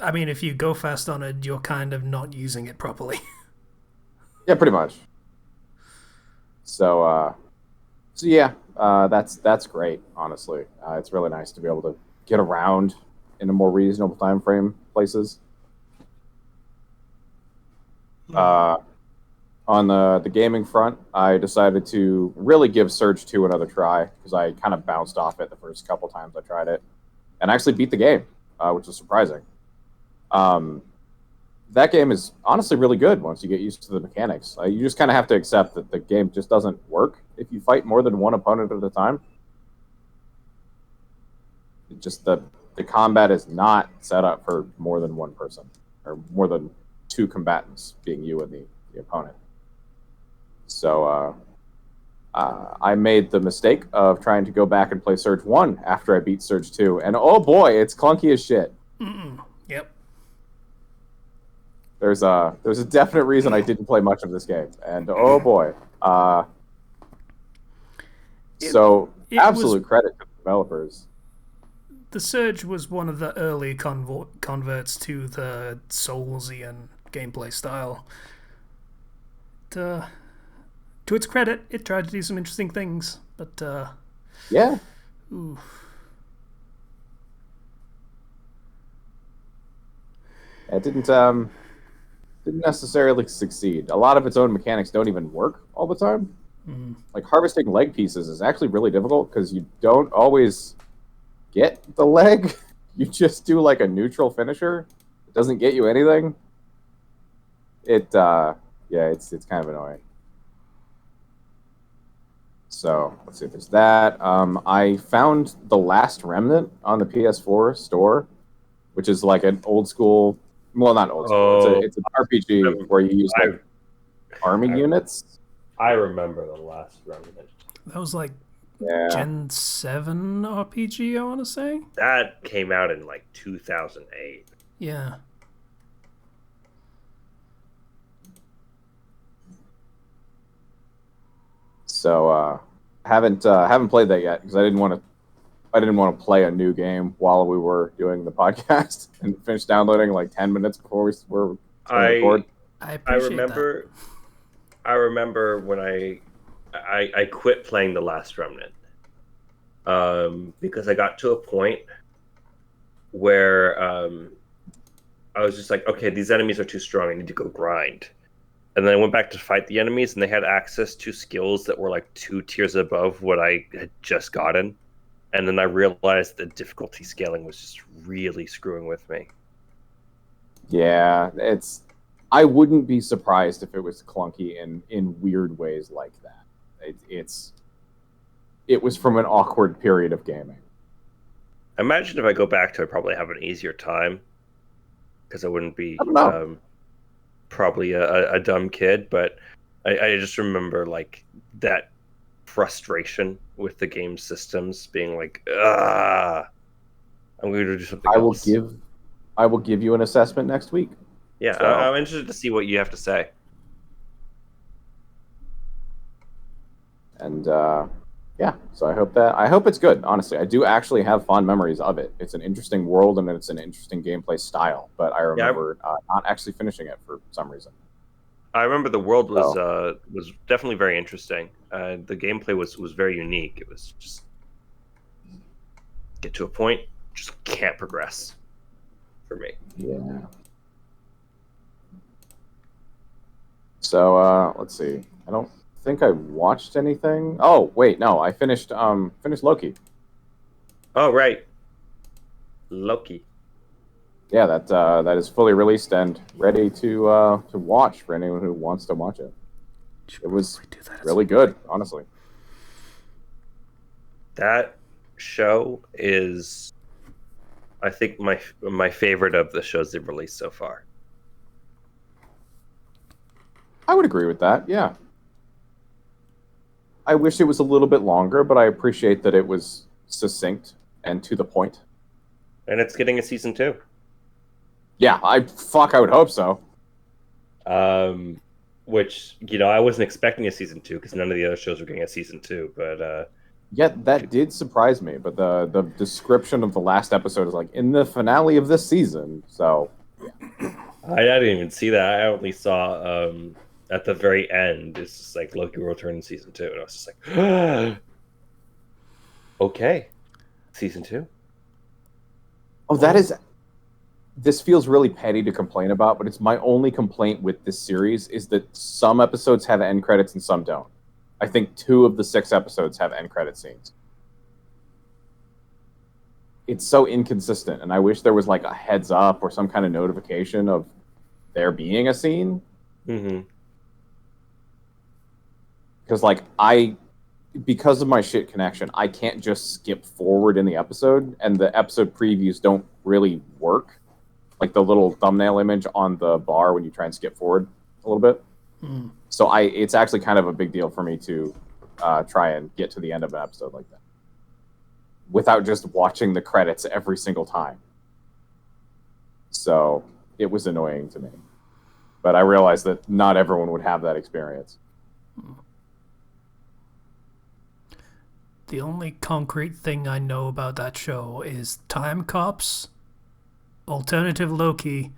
I mean, if you go fast on it, you're kind of not using it properly. Yeah, pretty much. So yeah, that's great. Honestly, it's really nice to be able to get around in a more reasonable time frame places. On the gaming front, I decided to really give Surge 2 another try because I kind of bounced off it the first couple times I tried it, and actually beat the game, which was surprising. That game is honestly really good once you get used to the mechanics. You just kind of have to accept that the game just doesn't work if you fight more than one opponent at a time. Just the combat is not set up for more than one person or more than two combatants, being you and the opponent. So I made the mistake of trying to go back and play Surge 1 after I beat Surge 2, and oh boy, it's clunky as shit. Yep. There's a definite reason I didn't play much of this game, and oh boy. So absolute credit to the developers. The Surge was one of the early converts to the Soulsian gameplay style. To its credit, it tried to do some interesting things, but yeah. Ooh. It didn't necessarily succeed. A lot of its own mechanics don't even work all the time. Like harvesting leg pieces is actually really difficult because you don't always get the leg. You just do like a neutral finisher. It doesn't get you anything. It's kind of annoying. So let's see if there's that. I found the Last Remnant on the PS4 store, which is like an old school. Well, not old school. It's an RPG where you use like army units. I remember the Last Remnant. That was like Gen 7 RPG, I want to say. That came out in like 2008. Yeah. So haven't played that yet because I didn't want to play a new game while we were doing the podcast and finish downloading like 10 minutes before we were record. I remember that. I remember when I quit playing the Last Remnant because I got to a point where I was just like, okay, these enemies are too strong. I need to go grind. And then I went back to fight the enemies, and they had access to skills that were like 2 tiers above what I had just gotten. And then I realized the difficulty scaling was just really screwing with me. Yeah, I wouldn't be surprised if it was clunky in weird ways like that. It was from an awkward period of gaming. Imagine if I go back to it, I'd probably have an easier time because I wouldn't be probably a dumb kid. But I just remember like that frustration with the game systems being like, I'm going to do something else. I will give you an assessment next week. Yeah, so, I'm interested to see what you have to say. And so I hope it's good. Honestly, I do actually have fond memories of it. It's an interesting world and it's an interesting gameplay style. But I remember not actually finishing it for some reason. I remember the world was definitely very interesting. The gameplay was very unique. It was just get to a point, just can't progress for me. Yeah. So let's see. I don't think I watched anything. Oh wait, no, I finished Loki. Oh right, Loki. yeah, that is fully released and ready to watch for anyone who wants to watch it. It was really good, honestly. That show is, I think, my favorite of the shows they've released so far. I would agree with that. Yeah. I wish it was a little bit longer, but I appreciate that it was succinct and to the point. And it's getting a season 2. Yeah, I would hope so. Which, I wasn't expecting a season 2 because none of the other shows were getting a season 2. But yeah, that did surprise me. But the description of the last episode is like in the finale of this season. So I didn't even see that. I only saw at the very end. It's just like Loki will return in season 2, and I was just like, okay, season 2. oh, that is. This feels really petty to complain about, but it's my only complaint with this series is that some episodes have end credits and some don't. I think 2 of the 6 episodes have end credit scenes. It's so inconsistent, and I wish there was like a heads up or some kind of notification of there being a scene. Mm-hmm. Because because of my shit connection, I can't just skip forward in the episode, and the episode previews don't really work. Like the little thumbnail image on the bar when you try and skip forward a little bit. Mm. So it's actually kind of a big deal for me to try and get to the end of an episode like that without just watching the credits every single time. So it was annoying to me. But I realized that not everyone would have that experience. The only concrete thing I know about that show is Time Cops, Alternative Loki,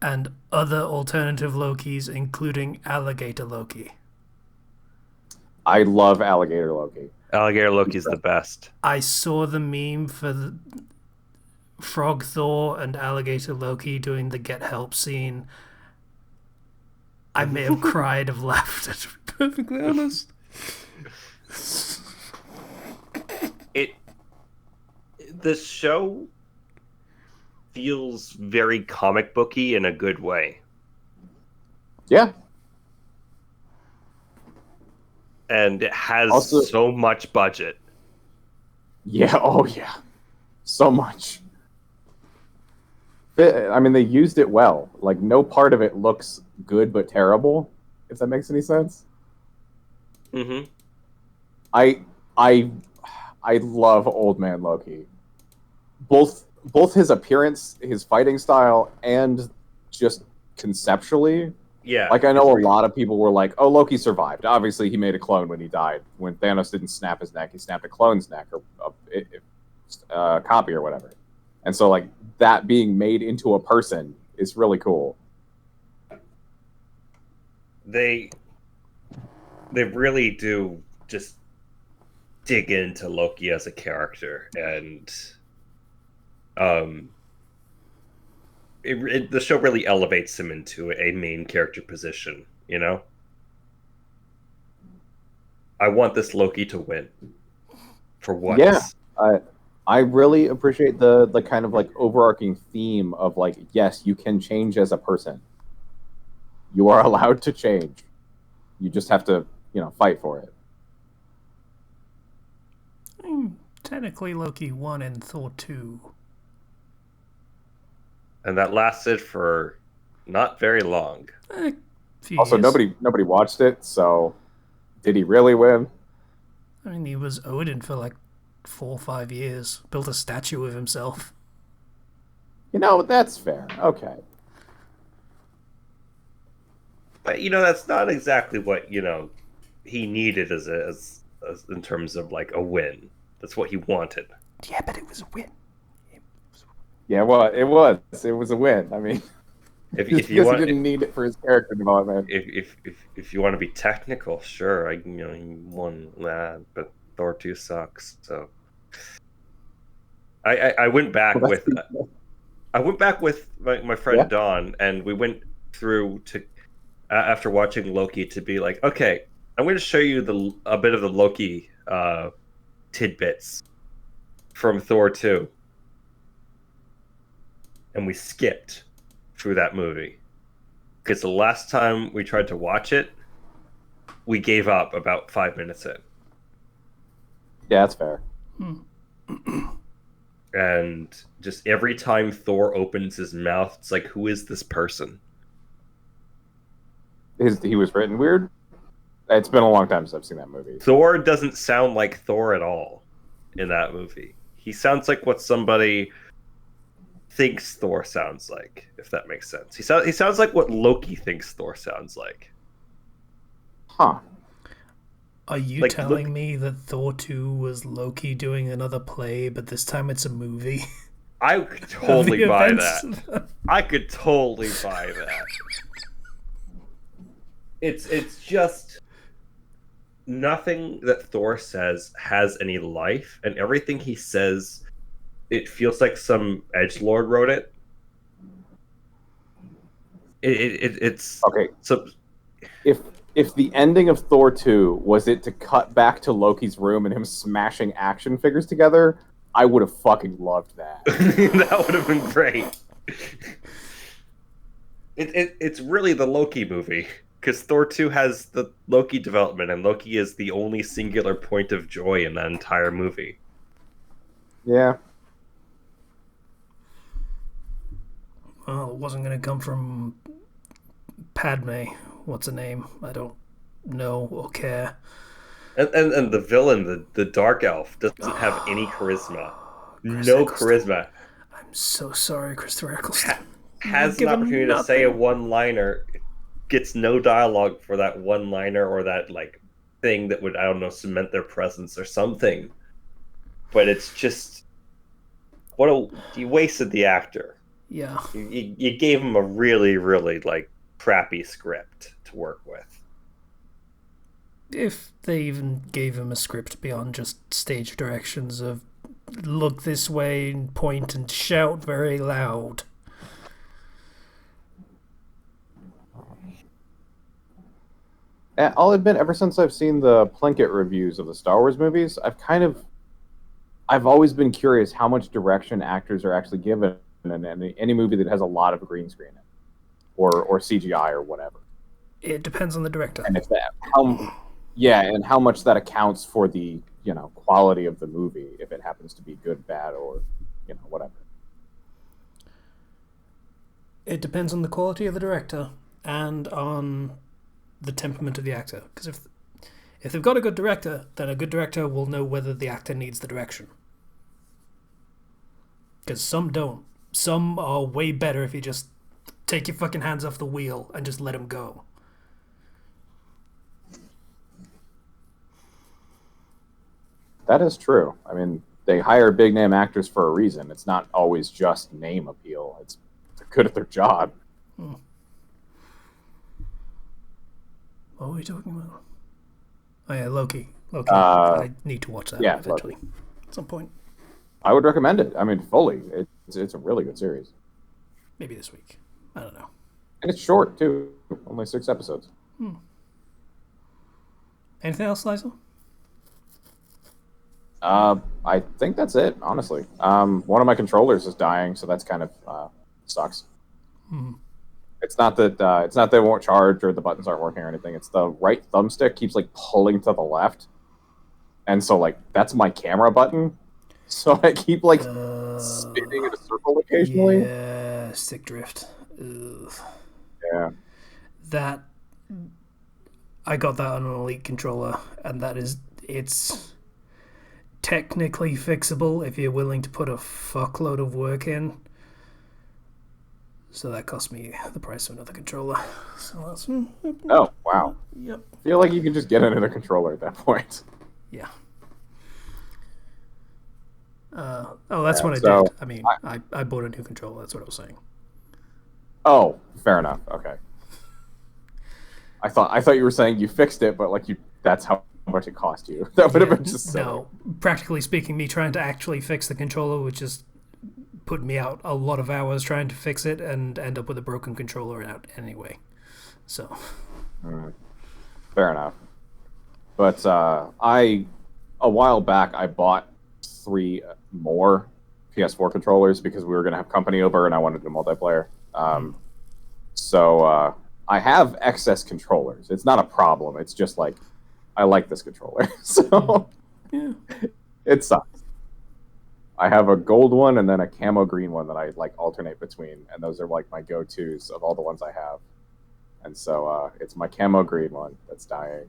and other alternative Lokis, including Alligator Loki. I love Alligator Loki. Alligator Loki's the best. I saw the meme for the Frog Thor and Alligator Loki doing the get help scene. I may have cried of laughter, to be perfectly honest. The show feels very comic booky in a good way. Yeah. And it has Also, so much budget. Yeah, oh yeah. So much. I mean, they used it well. Like, no part of it looks good but terrible, if that makes any sense. Mm-hmm. I love Old Man Loki. Both his appearance, his fighting style, and just conceptually. Yeah. Like, I know a lot of people were like, oh, Loki survived. Obviously, he made a clone when he died. When Thanos didn't snap his neck, he snapped a clone's neck, or a copy or whatever. And so, like, that being made into a person is really cool. They really do just dig into Loki as a character, and the show really elevates him into a main character position, I want this Loki to win for once. Yeah, I really appreciate the kind of like overarching theme of like, yes, you can change as a person. You are allowed to change. You just have to, fight for it. Technically, Loki won in Thor 2. And that lasted for not very long. Also, years. nobody watched it, so did he really win? I mean, he was Odin for like 4 or 5 years. Built a statue of himself. That's fair. Okay. But that's not exactly what he needed as in terms of like a win. That's what he wanted. Yeah, but it was a win. Yeah, well, it was. It was a win. I mean, if he didn't need it for his character development. If you want to be technical, sure, he won that, but Thor 2 sucks. So I went back with my friend Don, and we went through to after watching Loki to be like, okay, I'm going to show you a bit of the Loki tidbits from Thor 2. and we skipped through that movie. Because the last time we tried to watch it, we gave up about 5 minutes in. Yeah, that's fair. And just every time Thor opens his mouth, it's like, who is this person? He was written weird. It's been a long time since I've seen that movie. Thor doesn't sound like Thor at all in that movie. He sounds like what somebody thinks Thor sounds like, if that makes sense. He sounds like what Loki thinks Thor sounds like. Huh. Are you Like, telling me that Thor 2 was Loki doing another play, but this time it's a movie? I could totally The buy events? that. I could totally buy that. It's just nothing that Thor says has any life, and everything he says, it feels like some edgelord wrote it. It's Okay. so. If the ending of Thor 2 was it to cut back to Loki's room and him smashing action figures together, I would have fucking loved that. That would have been great. It's really the Loki movie, because Thor 2 has the Loki development, and Loki is the only singular point of joy in that entire movie. Yeah. Well, it wasn't going to come from Padme. What's her name? I don't know or care. And the villain, the Dark Elf, doesn't have any charisma. Chris No Eccleston. charisma. I'm so sorry, Christopher Eccleston. Has an Give him opportunity to say a nothing. one-liner, gets no dialogue for that one-liner or that like thing that would, I don't know, cement their presence or something. But it's just you wasted the actor. Yeah. You gave him a really, really like crappy script to work with. If they even gave him a script beyond just stage directions of look this way and point and shout very loud. I'll admit, ever since I've seen the Plinkett reviews of the Star Wars movies, I've always been curious how much direction actors are actually given in any movie that has a lot of green screen in it, or CGI or whatever. It depends on the director. And if that, and how much that accounts for the quality of the movie, if it happens to be good, bad, or whatever. It depends on the quality of the director and on the temperament of the actor. Because if they've got a good director, then a good director will know whether the actor needs the direction. Because some don't. Some are way better if you just take your fucking hands off the wheel and just let them go. That is true. I mean, they hire big name actors for a reason. It's not always just name appeal. They're good at their job. What were we talking about? Oh yeah, Loki. I need to watch that eventually. Loki. At some point. I would recommend it. I mean, fully. It's a really good series. Maybe this week. I don't know. And it's short, too. Only 6 episodes. Anything else, Liza? I think that's it, honestly. One of my controllers is dying, so that's kind of sucks. It's not that they won't charge or the buttons aren't working or anything. It's the right thumbstick keeps like pulling to the left, and so like that's my camera button. So I keep like spinning in a circle occasionally. Yeah, stick drift. Ugh. Yeah. That I got that on an Elite controller, and it's technically fixable if you're willing to put a fuckload of work in. So that cost me the price of another controller. So that's Oh wow. Yep. I feel like you can just get another controller at that point. Yeah. That's what I so did. I mean, I bought a new controller. That's what I was saying. Oh, fair enough. Okay. I thought you were saying you fixed it, but that's how much it cost you. That would have been just silly. No, practically speaking, me trying to actually fix the controller would just put me out a lot of hours trying to fix it and end up with a broken controller out anyway. So. Fair enough. But a while back, I bought 3 more PS4 controllers because we were going to have company over and I wanted to multiplayer. So I have excess controllers. It's not a problem. It's just like I like this controller, so Yeah. it sucks. I have a gold one and then a camo green one that I like alternate between, and those are like my go-tos of all the ones I have. And so it's my camo green one that's dying,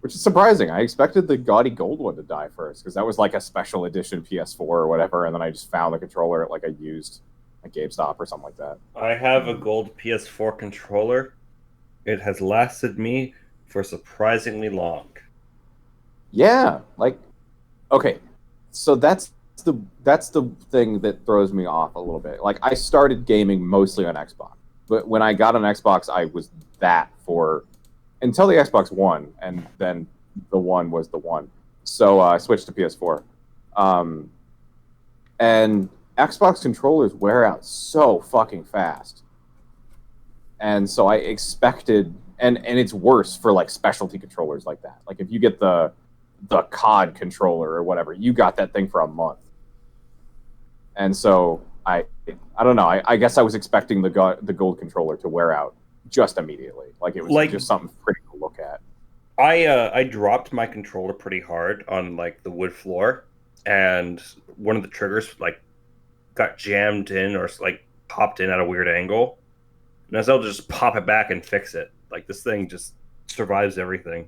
which is surprising. I expected the gaudy gold one to die first because that was like a special edition PS4 or whatever, and then I just found the controller at like a used at GameStop or something like that. I have a gold PS4 controller. It has lasted me for surprisingly long. Yeah, like okay, so that's the thing that throws me off a little bit. Like I started gaming mostly on Xbox, but when I got on Xbox, I was that for until the Xbox One, and then the One was the one. So I switched to PS4, and Xbox controllers wear out so fucking fast, and so I expected, and it's worse for like specialty controllers like that. Like if you get the COD controller or whatever, you got that thing for a month. And so I don't know. I guess I was expecting the gold controller to wear out just immediately. Like it was like, just something pretty to look at. I dropped my controller pretty hard on like the wood floor, and one of the triggers like got jammed in or like popped in at a weird angle, and I was able to just pop it back and fix it. Like this thing just survives everything.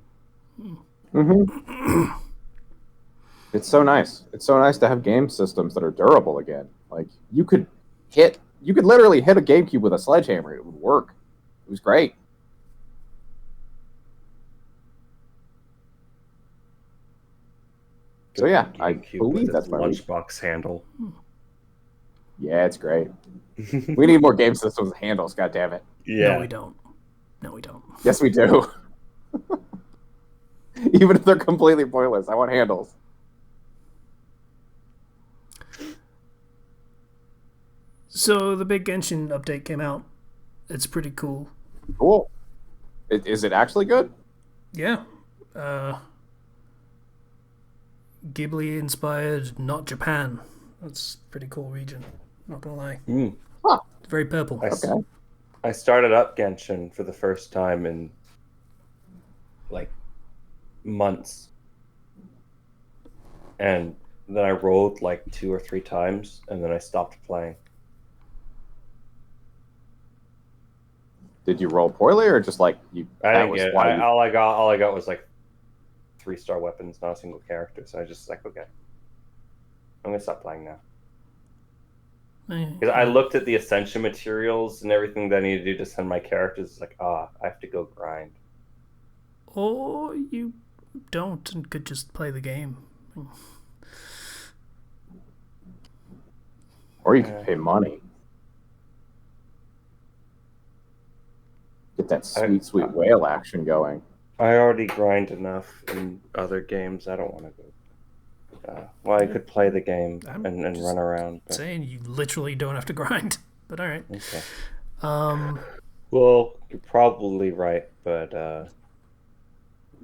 Mm-hmm. It's so nice. It's so nice to have game systems that are durable again. Like you could literally hit a GameCube with a sledgehammer. It would work. It was great. So yeah, I believe that's my lunchbox handle. Yeah, it's great. We need more game systems with handles. God damn it. Yeah. No, we don't. No, we don't. Yes, we do. Even if they're completely pointless, I want handles. So the big Genshin update came out. It's pretty cool. Cool. Is it actually good? Yeah. Ghibli inspired, not Japan. That's a pretty cool region. Not gonna lie. Huh. It's very purple. Okay. I started up Genshin for the first time in like months, and then I rolled like 2 or 3 times, and then I stopped playing. Did you roll poorly, or just like you? I didn't get it. All I got was like 3-star weapons, not a single character. So I just like, okay, I'm gonna stop playing now. Because I looked at the ascension materials and everything that I need to do to send my characters. It's like, I have to go grind. Or you don't and could just play the game. Or you could pay money. Get that sweet whale action going. I already grind enough in other games. I don't want to go. Well, I could play the game and run around. But... saying you literally don't have to grind. But all right. Okay. Well, you're probably right, but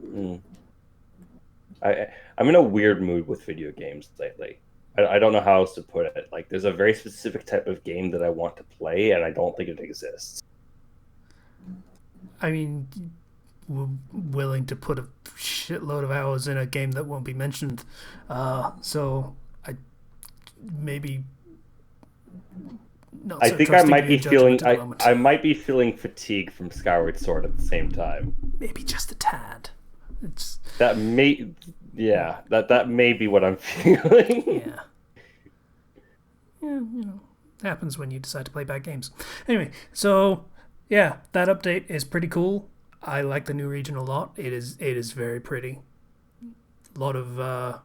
I'm in a weird mood with video games lately. I don't know how else to put it. Like, there's a very specific type of game that I want to play, and I don't think it exists. I mean, we're willing to put a shitload of hours in a game that won't be mentioned. So I maybe not. I so think I trusting might in be your judgment feeling. at the moment. I might be feeling fatigue from Skyward Sword at the same time. Maybe just a tad. It's that may. Yeah, that may be what I'm feeling. yeah. Yeah, happens when you decide to play bad games. Anyway, so yeah, that update is pretty cool. I like the new region a lot. It is very pretty. A lot of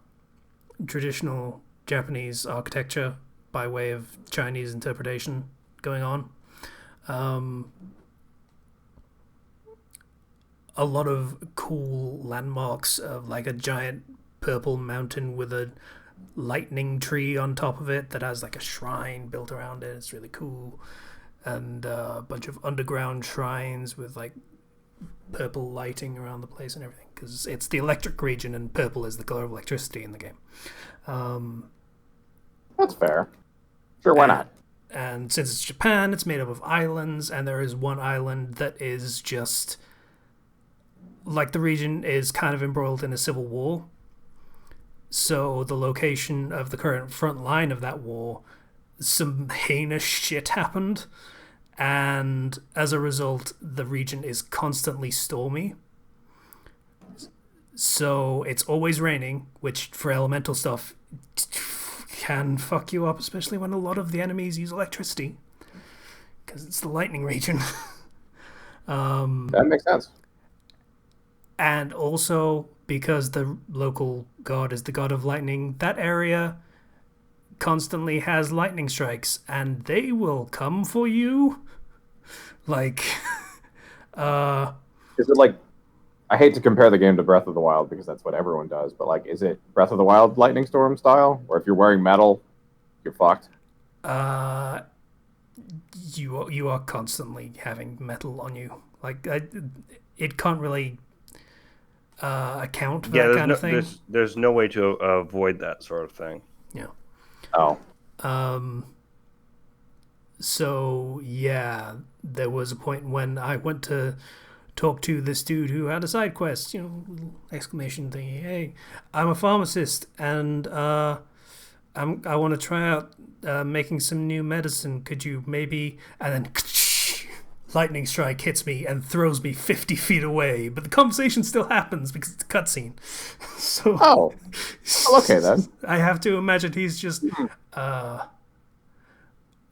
traditional Japanese architecture by way of Chinese interpretation going on. A lot of cool landmarks of like a giant purple mountain with a lightning tree on top of it that has like a shrine built around it. It's really cool. And a bunch of underground shrines with like purple lighting around the place and everything, because it's the electric region and purple is the color of electricity in the game. That's fair. Sure, why not? And since it's Japan, it's made up of islands, and there is one island that is just like the region is kind of embroiled in a civil war. So the location of the current front line of that war, some heinous shit happened, and as a result, the region is constantly stormy. So it's always raining, which for elemental stuff can fuck you up, especially when a lot of the enemies use electricity, because it's the lightning region. That makes sense. And also, because the local god is the god of lightning, that area constantly has lightning strikes, and they will come for you. Like, Is it like, I hate to compare the game to Breath of the Wild because that's what everyone does, but like, is it Breath of the Wild lightning storm style, or if you're wearing metal, you're fucked? You are constantly having metal on you. Like, it can't really account for that kind of thing. There's no way to avoid that sort of thing. Yeah. Oh. So yeah, there was a point when I went to talk to this dude who had a side quest, little exclamation thingy. Hey, I'm a pharmacist, and I want to try out making some new medicine. Could you maybe? And then lightning strike hits me and throws me 50 feet away. But the conversation still happens because it's a cutscene. So Oh. Well, okay then. I have to imagine he's just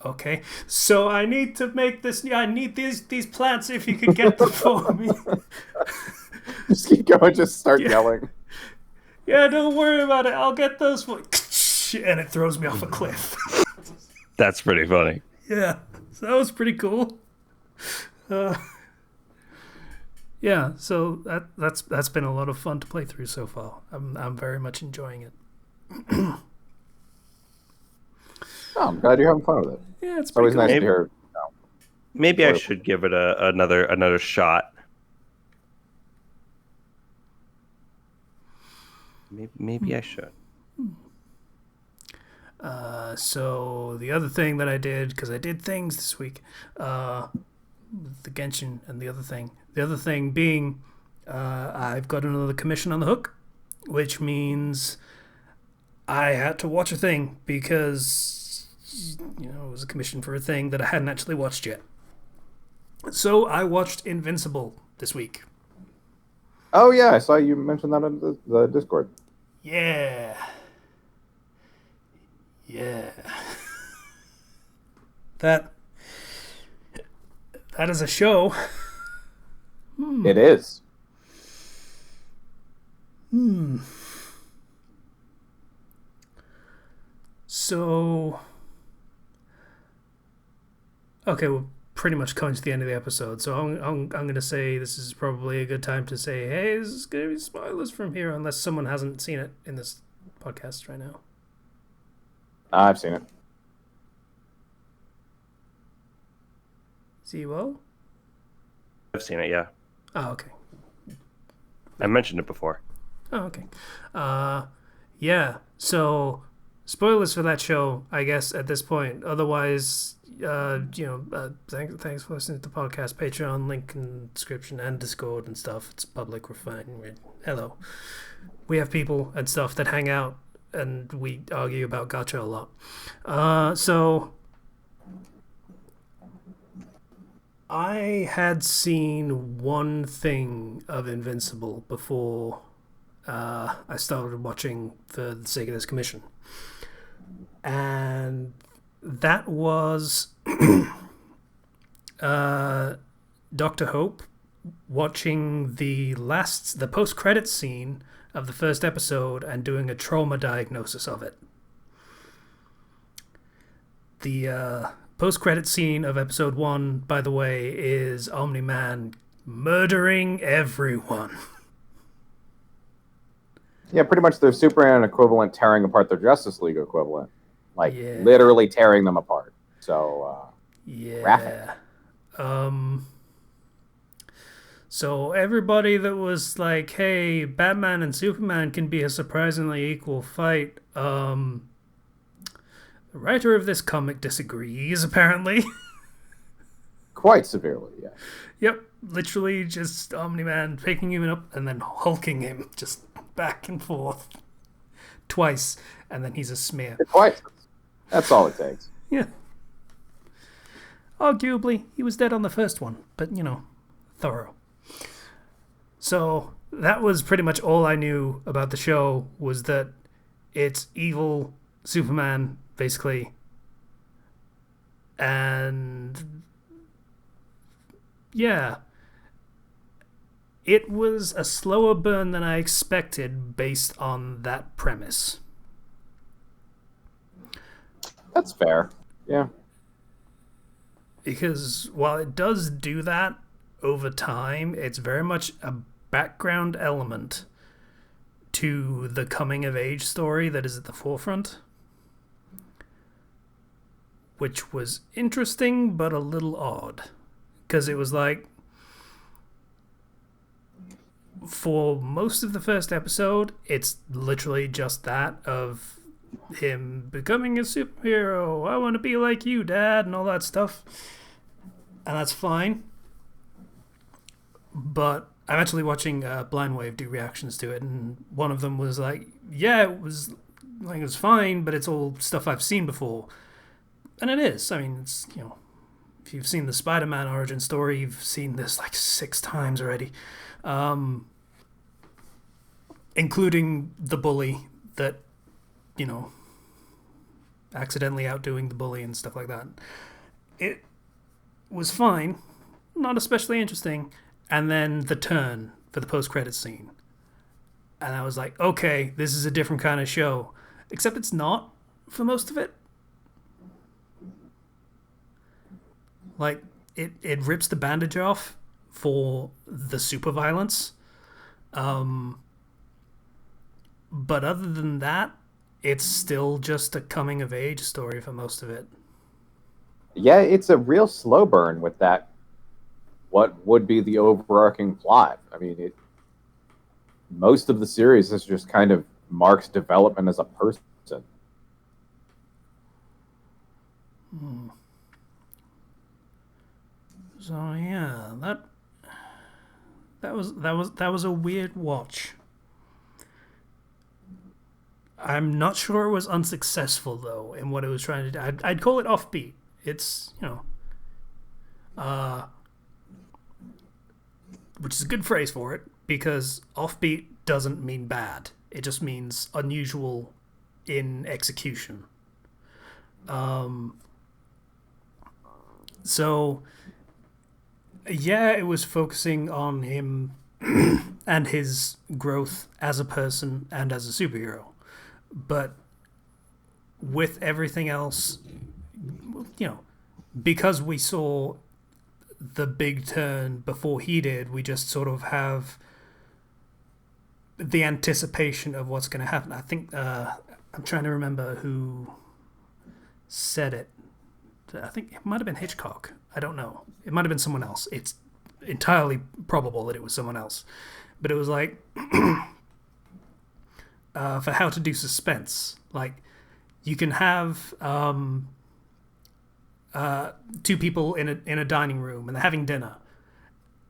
okay. So I need to make this. I need these plants if you could get them for me. Just keep going. Just start yelling. Yeah, don't worry about it. I'll get those for. And it throws me off a cliff. That's pretty funny. Yeah, so that was pretty cool. Yeah, so that's been a lot of fun to play through so far. I'm very much enjoying it. Oh, I'm glad you're having fun with it. Yeah, it's always pretty nice cool. to hear. Maybe I should give it another shot. Maybe I should. So the other thing that I did, because I did things this week, the Genshin and the other thing being, I've got another commission on the hook, which means I had to watch a thing because, it was a commission for a thing that I hadn't actually watched yet. So I watched Invincible this week. Oh yeah, I saw you mention that on the Discord. Yeah. That is a show. It is. So, okay, we're pretty much coming to the end of the episode. So I'm going to say this is probably a good time to say, hey, this is going to be spoilers from here, unless someone hasn't seen it in this podcast right now. I've seen it. See you well? I've seen it, yeah. Oh, okay. I mentioned it before. Oh, okay. Yeah. So, spoilers for that show, I guess, at this point. Otherwise, thanks for listening to the podcast. Patreon, link in description, and Discord and stuff. It's public. We're fine. Hello. We have people and stuff that hang out, and we argue about gacha a lot. So, I had seen one thing of Invincible before I started watching for the sake of this commission. And that was Dr. Hope watching the post-credit scene of the first episode and doing a trauma diagnosis of it. The post-credit scene of episode 1, by the way, is Omni-Man murdering everyone. Yeah, pretty much their Superman equivalent tearing apart their Justice League equivalent. Like, Yeah. literally tearing them apart. So, Yeah. graphic. So everybody that was like, hey, Batman and Superman can be a surprisingly equal fight, The writer of this comic disagrees, apparently. Quite severely, yeah. Yep, literally just Omni-Man picking him up and then hulking him just back and forth twice, and then he's a smear. Quite. That's all it takes. Yeah. Arguably, he was dead on the first one, but, thorough. So, that was pretty much all I knew about the show, was that it's evil Superman, basically. And yeah. It was a slower burn than I expected based on that premise. That's fair. Yeah. Because while it does do that over time, it's very much a background element to the coming of age story that is at the forefront. Which was interesting, but a little odd. Because it was like, for most of the first episode, it's literally just that of him becoming a superhero. I want to be like you, Dad, and all that stuff. And that's fine. But I'm actually watching Blind Wave do reactions to it, and one of them was like, yeah, it was fine, but it's all stuff I've seen before. And it is. I mean, it's, if you've seen the Spider-Man origin story, you've seen this like 6 times already. Including the bully that, accidentally outdoing the bully and stuff like that. It was fine, not especially interesting, and then the turn for the post-credits scene. And I was like, okay, this is a different kind of show. Except it's not for most of it. Like, it rips the bandage off for the super violence. But other than that, it's still just a coming-of-age story for most of it. Yeah, it's a real slow burn with that, what would be the overarching plot. I mean, most of the series is just kind of Mark's development as a person. So yeah, that was a weird watch. I'm not sure it was unsuccessful though in what it was trying to do. I'd call it offbeat. It's which is a good phrase for it, because offbeat doesn't mean bad. It just means unusual in execution. So yeah, it was focusing on him and his growth as a person and as a superhero. But with everything else, because we saw the big turn before he did, we just sort of have the anticipation of what's going to happen. I think, I'm trying to remember who said it. I think it might have been Hitchcock. I don't know. It might have been someone else. It's entirely probable that it was someone else. But it was like, for how to do suspense, like, you can have 2 people in a dining room and they're having dinner,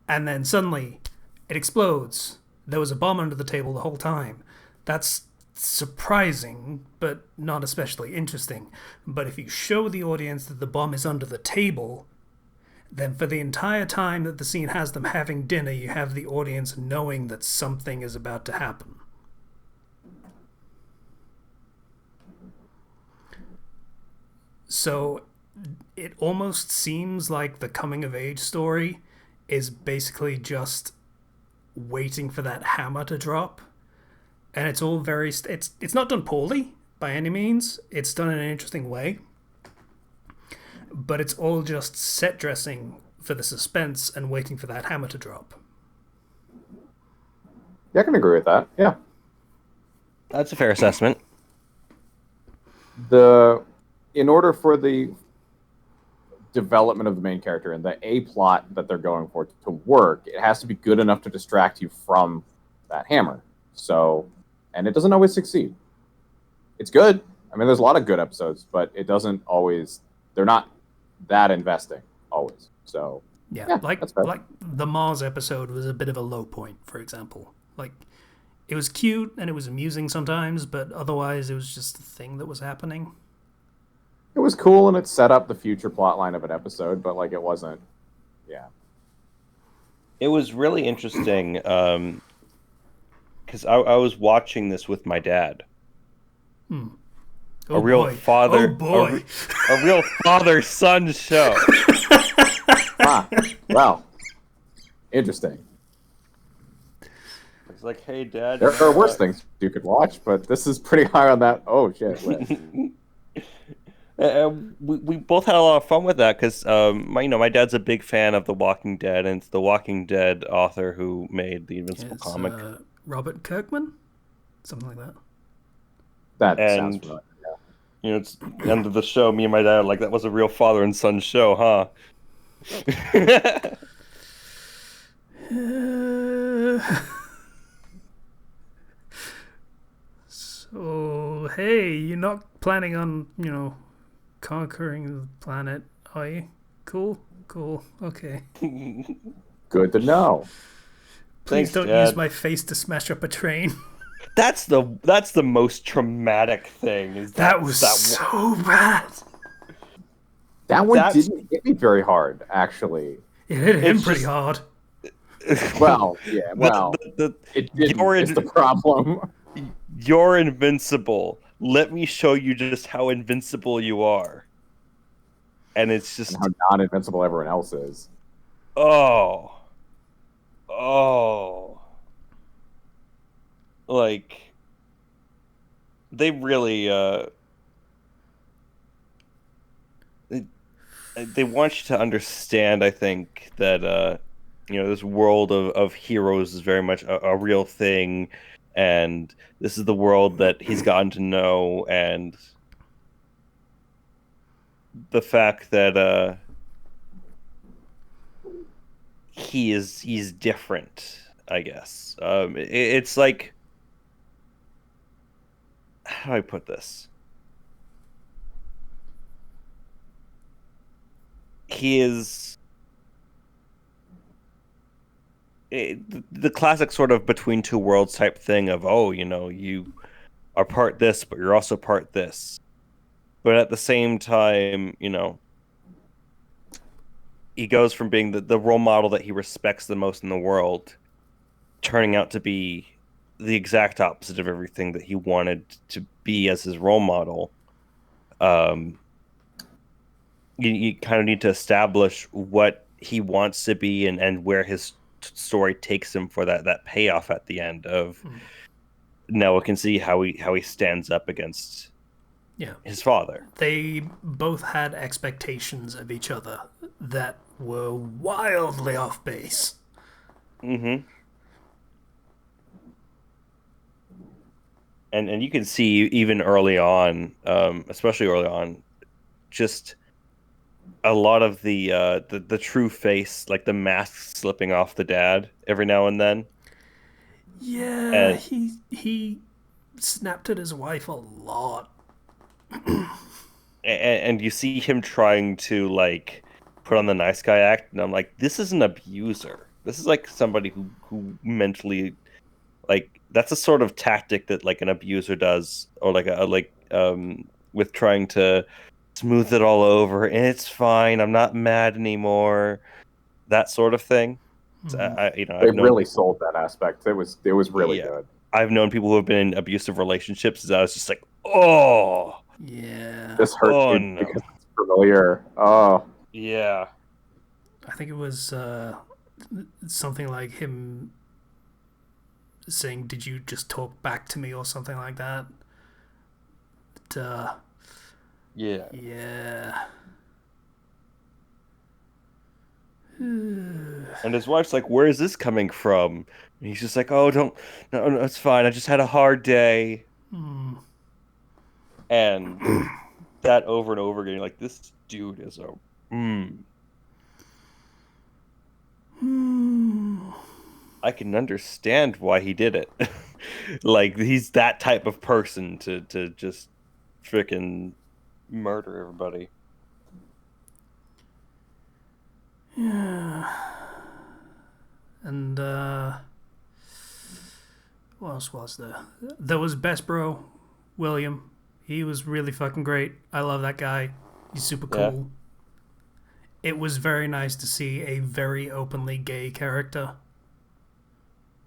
and then suddenly it explodes. There was a bomb under the table the whole time. That's surprising, but not especially interesting. But if you show the audience that the bomb is under the table, then for the entire time that the scene has them having dinner, you have the audience knowing that something is about to happen. So it almost seems like the coming-of-age story is basically just waiting for that hammer to drop. And it's all very... It's not done poorly, by any means. It's done in an interesting way. But it's all just set dressing for the suspense and waiting for that hammer to drop. Yeah, I can agree with that, yeah. That's a fair assessment. In order for the development of the main character and the A-plot that they're going for to work, it has to be good enough to distract you from that hammer. So, and it doesn't always succeed. It's good, I mean, there's a lot of good episodes, but it doesn't always. They're not that investing always. So Yeah, that's fair. like the Mars episode was a bit of a low point, for example. Like, it was cute and it was amusing sometimes, but otherwise it was just the thing that was happening. It was cool and it set up the future plotline of an episode, but like it wasn't. Yeah. It was really interesting because I was watching this with my dad. Oh A real boy. father, Oh boy. a real father-son show. Well, interesting. It's like, hey, Dad. There are worse things you could watch, but this is pretty high on that. Oh shit! List. We both had a lot of fun with that because my dad's a big fan of The Walking Dead, and it's the Walking Dead author who made the Invincible It's, comic. Robert Kirkman? Something like that. That And sounds right. Yeah. you know, it's the end of the show. Me and my dad are like, that was a real father and son show, huh? So, hey, you're not planning on, conquering the planet, are you? Cool, okay. Good to know. Please Thanks, don't Dad. use my face to smash up a train. That's the most traumatic thing. Is That was so bad. That one That's- didn't hit me very hard, actually. It hit him It's pretty just- hard. Well, yeah. Well, it didn't. you're Is the problem. You're invincible. Let me show you just how invincible you are. And it's just And how non-invincible everyone else is. oh, like they really they want you to understand. I think that this world of heroes is very much a real thing, and this is the world that he's gotten to know, and the fact that he's different, I guess. It's like, how do I put this? He is the classic sort of between two worlds type thing of, you are part this, but you're also part this. But at the same time, he goes from being the role model that he respects the most in the world, turning out to be the exact opposite of everything that he wanted to be as his role model. You kind of need to establish what he wants to be and where his story takes him for that payoff at the end of. Now we can see how he stands up against his father. They both had expectations of each other that were wildly off base. Mm-hmm. And you can see even early on, especially early on, just a lot of the true face, like the mask slipping off the dad every now and then. Yeah, he snapped at his wife a lot. And you see him trying to like put on the nice guy act, and I'm like, this is an abuser. This is like somebody who mentally, like, that's a sort of tactic that like an abuser does, or like with trying to smooth it all over, and it's fine. I'm not mad anymore. That sort of thing. So They I've known really sold that aspect. It was really Yeah. good. I've known people who have been in abusive relationships. And I was just like, oh, Yeah. This hurts Oh, you no. because it's familiar. Oh, yeah. I think it was something like him saying, "Did you just talk back to me?" or something like that. But, Yeah. yeah. And his wife's like, where is this coming from? And he's just like, oh, no, it's fine. I just had a hard day. And that over and over again, you're like, this dude is a... I can understand why he did it. Like, he's that type of person to just freaking murder everybody. Yeah. And what else was there? There was Best Bro, William. He was really fucking great. I love that guy. He's super cool. It was very nice to see a very openly gay character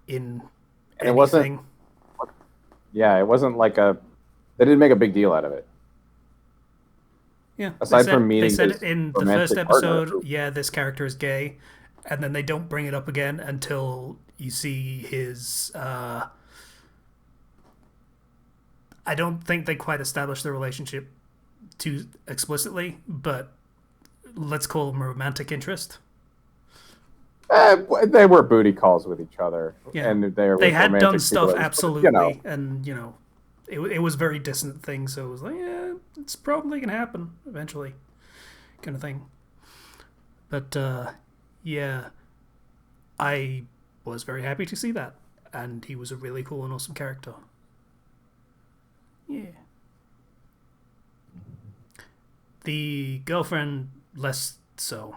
in And anything. it wasn't. Yeah, it wasn't like a. They didn't make a big deal out of it. Yeah. Aside from meeting they said his it in the romantic first partner, episode. Yeah, this character is gay, and then they don't bring it up again until you see his. I don't think they quite established the relationship too explicitly, but let's call him a romantic interest. They were booty calls with each other, Yeah. and They had done stuff feelings, absolutely, but, and it was very distant thing. So it was like, yeah, it's probably gonna happen eventually, kind of thing. But yeah, I was very happy to see that, and he was a really cool and awesome character. Yeah. The girlfriend, less so.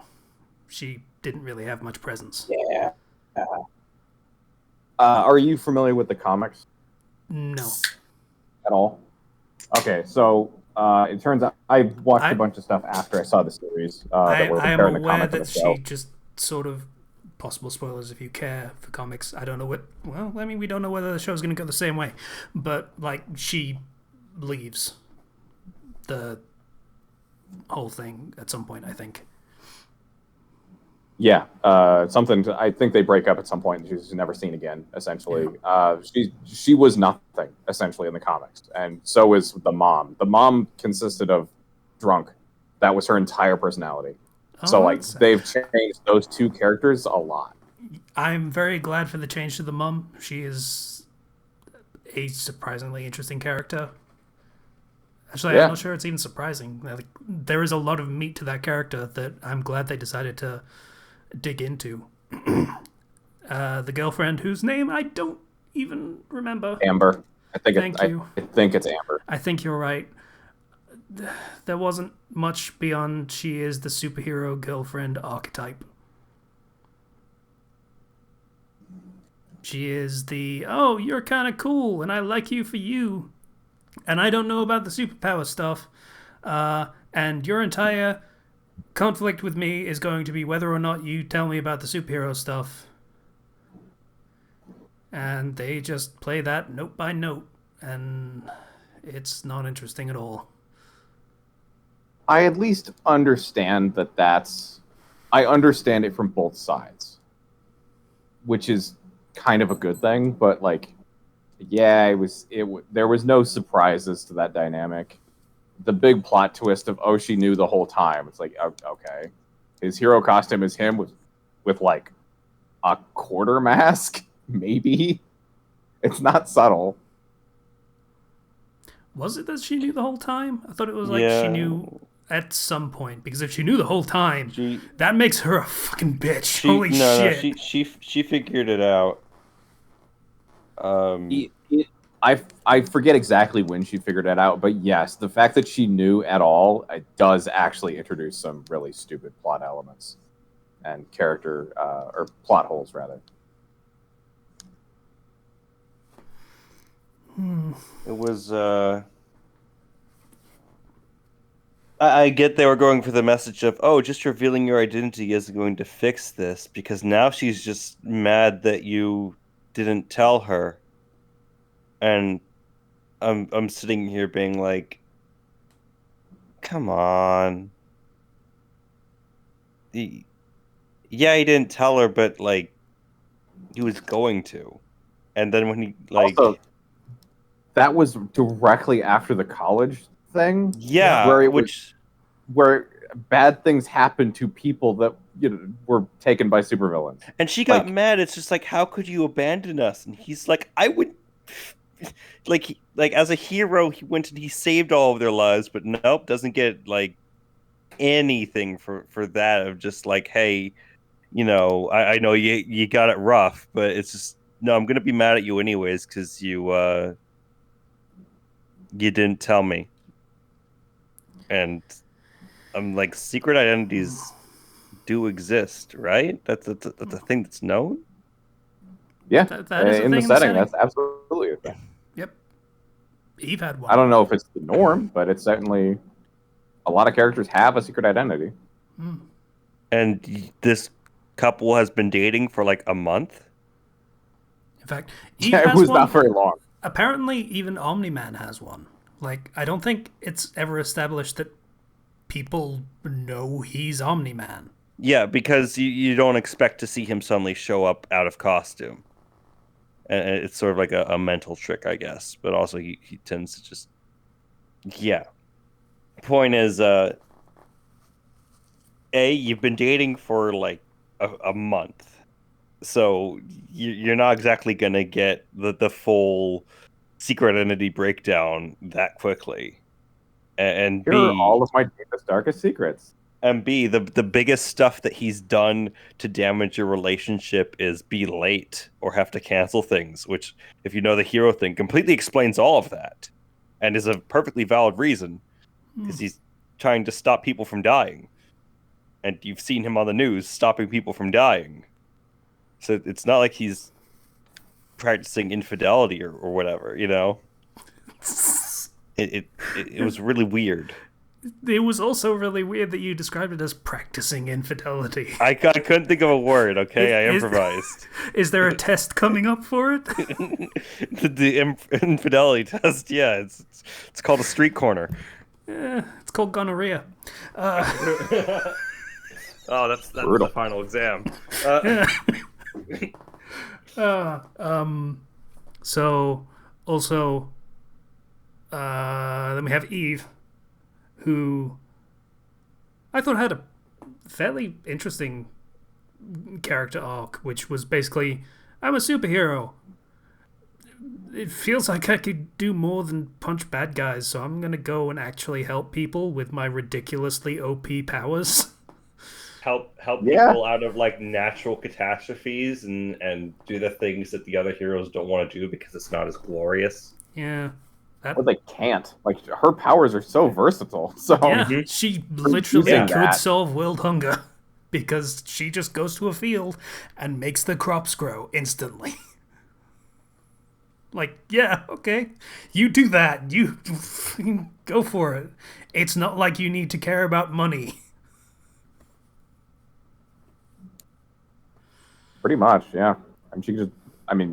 She didn't really have much presence. Yeah. Are you familiar with the comics No. at all? Okay, so it turns out I watched a bunch of stuff after I saw the series. That were I am comparing the aware comic and that the show. she just sort of, possible spoilers if you care for comics. I don't know what. Well, I mean, we don't know whether the show's going to go the same way, but like she leaves the whole thing at some point, I think. Yeah, I think they break up at some point, and she's never seen again. Essentially, she was nothing essentially in the comics, and so is the mom. The mom consisted of drunk. That was her entire personality. So like they've changed those two characters a lot. I'm very glad for the change to the mum. She is a surprisingly interesting character. Actually, I'm not sure it's even surprising. Like, there is a lot of meat to that character that I'm glad they decided to dig into. The girlfriend, whose name I don't even remember. Amber. I think it's Amber. I think you're right. There wasn't much beyond she is the superhero girlfriend archetype. She is the, oh, you're kind of cool, and I like you for you. And I don't know about the superpower stuff. And your entire conflict with me is going to be whether or not you tell me about the superhero stuff. And they just play that note by note. And it's not interesting at all. I at least understand I understand it from both sides, which is kind of a good thing, but like, yeah, there was no surprises to that dynamic. The big plot twist of, oh, she knew the whole time. It's like, okay. His hero costume is him with like a quarter mask, maybe. It's not subtle. Was it that she knew the whole time? I thought it was like she knew at some point, because if she knew the whole time, that makes her a fucking bitch. Holy shit. No, she figured it out. I forget exactly when she figured it out, but yes, the fact that she knew at all, it does actually introduce some really stupid plot elements and character or plot holes rather. It was I get they were going for the message of, oh, just revealing your identity isn't going to fix this, because now she's just mad that you didn't tell her. And I'm sitting here being like, come on. Yeah, he didn't tell her, but like he was going to. And then when he like also, that was directly after the college thing. Yeah, where bad things happened to people that were taken by supervillains. And she got mad. It's just like, how could you abandon us? And he's like, I would like as a hero, he went and he saved all of their lives, but nope, doesn't get like anything for that of just like, hey, I know you got it rough, but it's just, no, I'm gonna be mad at you anyways because you didn't tell me. And I'm like, secret identities do exist, right? That's a thing that's known. Yeah, That is a in the thing setting, that's absolutely a thing. Yep. Eve had one. I don't know if it's the norm, but it's certainly a lot of characters have a secret identity. And this couple has been dating for like a month. In fact, Eve Yeah, it has was one. not very long. Apparently, even Omni-Man has one. Like, I don't think it's ever established that people know he's Omni-Man. Yeah, because you don't expect to see him suddenly show up out of costume. And it's sort of like a mental trick, I guess. But also he tends to just... Yeah. Point is, you've been dating for like a month. So you're not exactly going to get the full secret identity breakdown that quickly. And Here are all B... of my deepest, darkest secrets. And B, the biggest stuff that he's done to damage your relationship is be late or have to cancel things, which, if you know the hero thing, completely explains all of that. And is a perfectly valid reason, because he's trying to stop people from dying. And you've seen him on the news stopping people from dying. So it's not like he's practicing infidelity or whatever, you know? It was really weird. It was also really weird that you described it as practicing infidelity. I couldn't think of a word, okay? I improvised. Is there a test coming up for it? the infidelity test, yeah. It's called a street corner. It's called gonorrhea. Oh, that's Brutal. the final exam. So, also, then we have Eve, who I thought had a fairly interesting character arc, which was basically, I'm a superhero. It feels like I could do more than punch bad guys, so I'm gonna go and actually help people with my ridiculously OP powers. Help Yeah. people out of like natural catastrophes and do the things that the other heroes don't want to do because it's not as glorious. Yeah. Or they can't. Like, her powers are so versatile. So Yeah, she literally using could that. solve world hunger because she just goes to a field and makes the crops grow instantly. Like, yeah, okay, you do that. You go for it. It's not like you need to care about money. pretty much, yeah. And she could just, if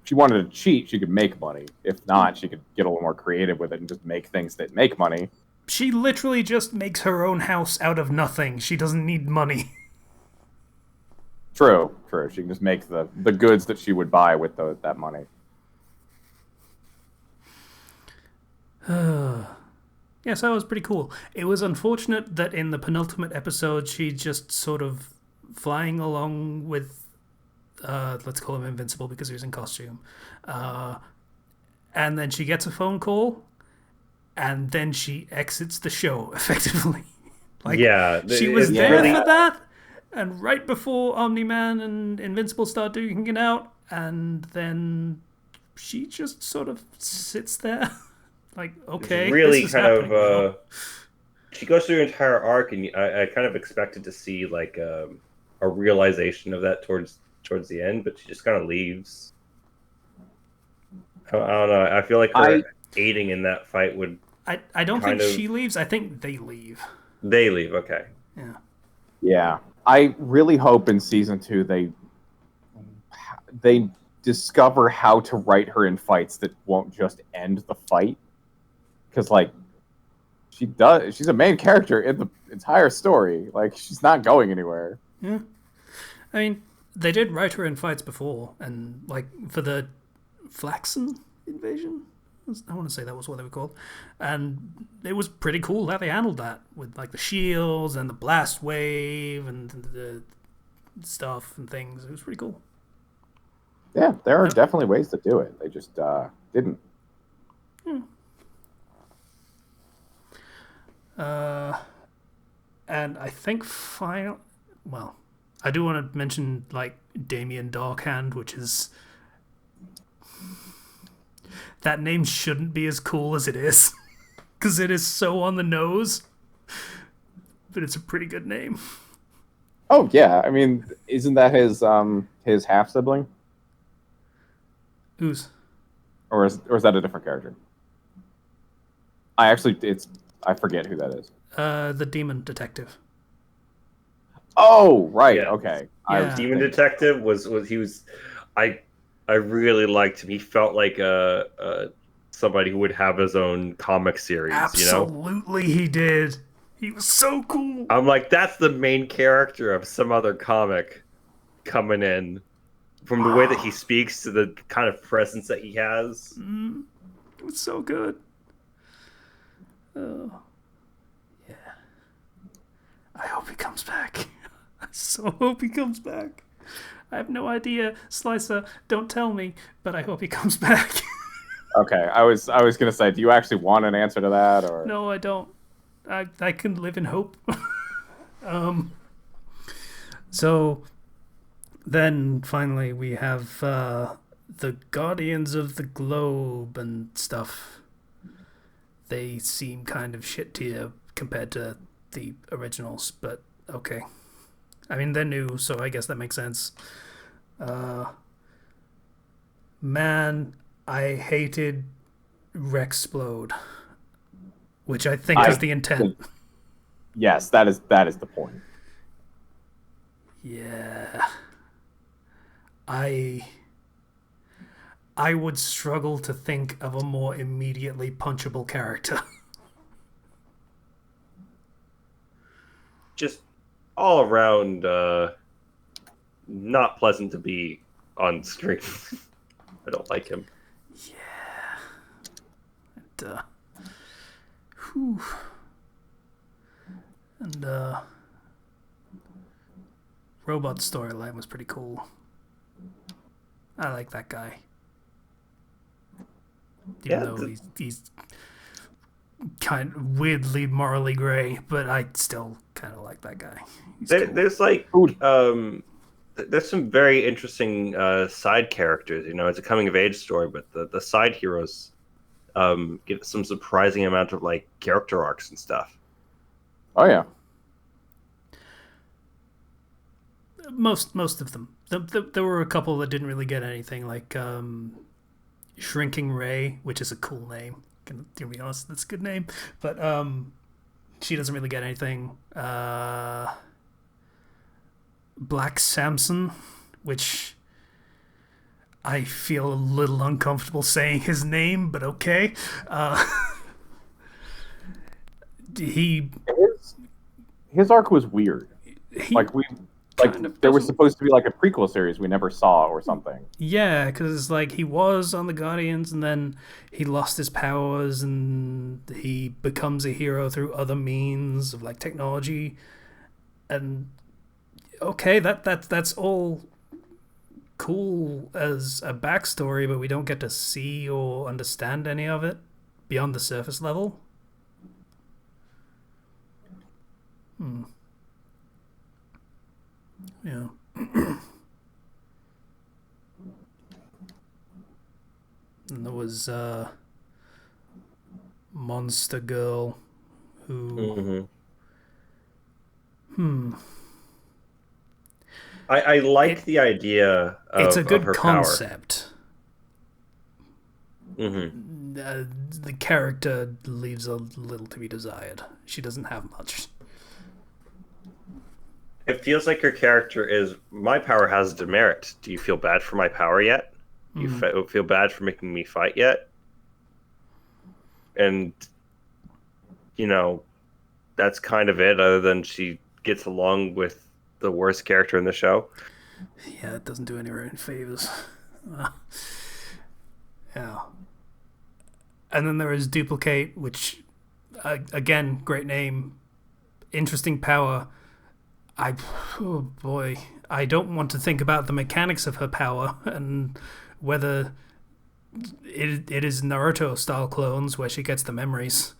she wanted to cheat, she could make money. If not, she could get a little more creative with it and just make things that make money. She literally just makes her own house out of nothing. She doesn't need money. True. She can just make the goods that she would buy with that money. Yes, that was pretty cool. It was unfortunate that in the penultimate episode, she just sort of flying along with, let's call him Invincible because he was in costume, and then she gets a phone call, and then she exits the show effectively. Like, Yeah, she was it's there really- for that, and right before Omni-Man and Invincible start duking it out, and then she just sort of sits there. Like, okay, It's really this is kind happening now. of she goes through the entire arc, and I kind of expected to see like a realization of that towards the end, but she just kind of leaves. I don't know. I feel like her aiding in that fight would. I don't think kind of- she leaves. I think they leave. They leave. Okay. Yeah. Yeah. I really hope in season 2 they discover how to write her in fights that won't just end the fight. Because, like, she's a main character in the entire story. Like, she's not going anywhere. Yeah. I mean, they did write her in fights before, and, like, for the Flaxen invasion? I want to say that was what they were called. And it was pretty cool how they handled that, with, like, the shields and the blast wave and the stuff and things. It was pretty cool. Yeah, there are definitely ways to do it. They just didn't. And I think well, I do want to mention, like, Damien Darkhand, which is... That name shouldn't be as cool as it is. Because it is so on the nose. but it's a pretty good name. Oh yeah, I mean, isn't that his half sibling, Who's? or is that a different character? I forget who that is. The demon detective. Oh right, Yeah. okay. Yeah. Demon Detective was he was, I really liked him. He felt like somebody who would have his own comic series. Absolutely, he did. He was so cool. I'm like, that's the main character of some other comic coming in, from the way that he speaks to the kind of presence that he has. It was so good. Oh, yeah. I hope he comes back. I so hope he comes back. I have no idea, Slicer. Don't tell me, but I hope he comes back. Okay, I was gonna say, do you actually want an answer to that, or No, I don't. I can live in hope. So then finally we have the Guardians of the Globe and stuff. They seem kind of shit tier compared to the originals, but okay. I mean, they're new, so I guess that makes sense. Man, I hated Rexplode, which I think is the intent. Yes, that is the point. Yeah. I would struggle to think of a more immediately punchable character. Just all around not pleasant to be on screen. I don't like him. And, whew. And Robot storyline was pretty cool. I like that guy. Even though he's kind of weirdly morally gray, but I still kind of like that guy. Cool. There's like there's some very interesting side characters. It's a coming of age story, but the side heroes get some surprising amount of like character arcs and stuff. Oh yeah. Most of them. There were a couple that didn't really get anything, like Shrinking Ray, which is a cool name. To be honest, that's a good name. But she doesn't really get anything. Black Samson, which I feel a little uncomfortable saying his name, but okay. His arc was weird. There was supposed to be like a prequel series we never saw or something. Yeah, because like he was on the Guardians and then he lost his powers and he becomes a hero through other means of like technology. And okay, that's all cool as a backstory, but we don't get to see or understand any of it beyond the surface level. Yeah. And there was Monster Girl who I like the idea of it's a good her concept. Power. Mm-hmm. The character leaves a little to be desired. She doesn't have much. It feels like her character is, my power has demerit. Do you feel bad for my power yet? Do you feel bad for making me fight yet? And, that's kind of it, other than she gets along with the worst character in the show. Yeah, it doesn't do any favors. Yeah. And then there is Duplicate, which, again, great name, interesting power. Oh boy, I don't want to think about the mechanics of her power and whether it is Naruto-style clones where she gets the memories.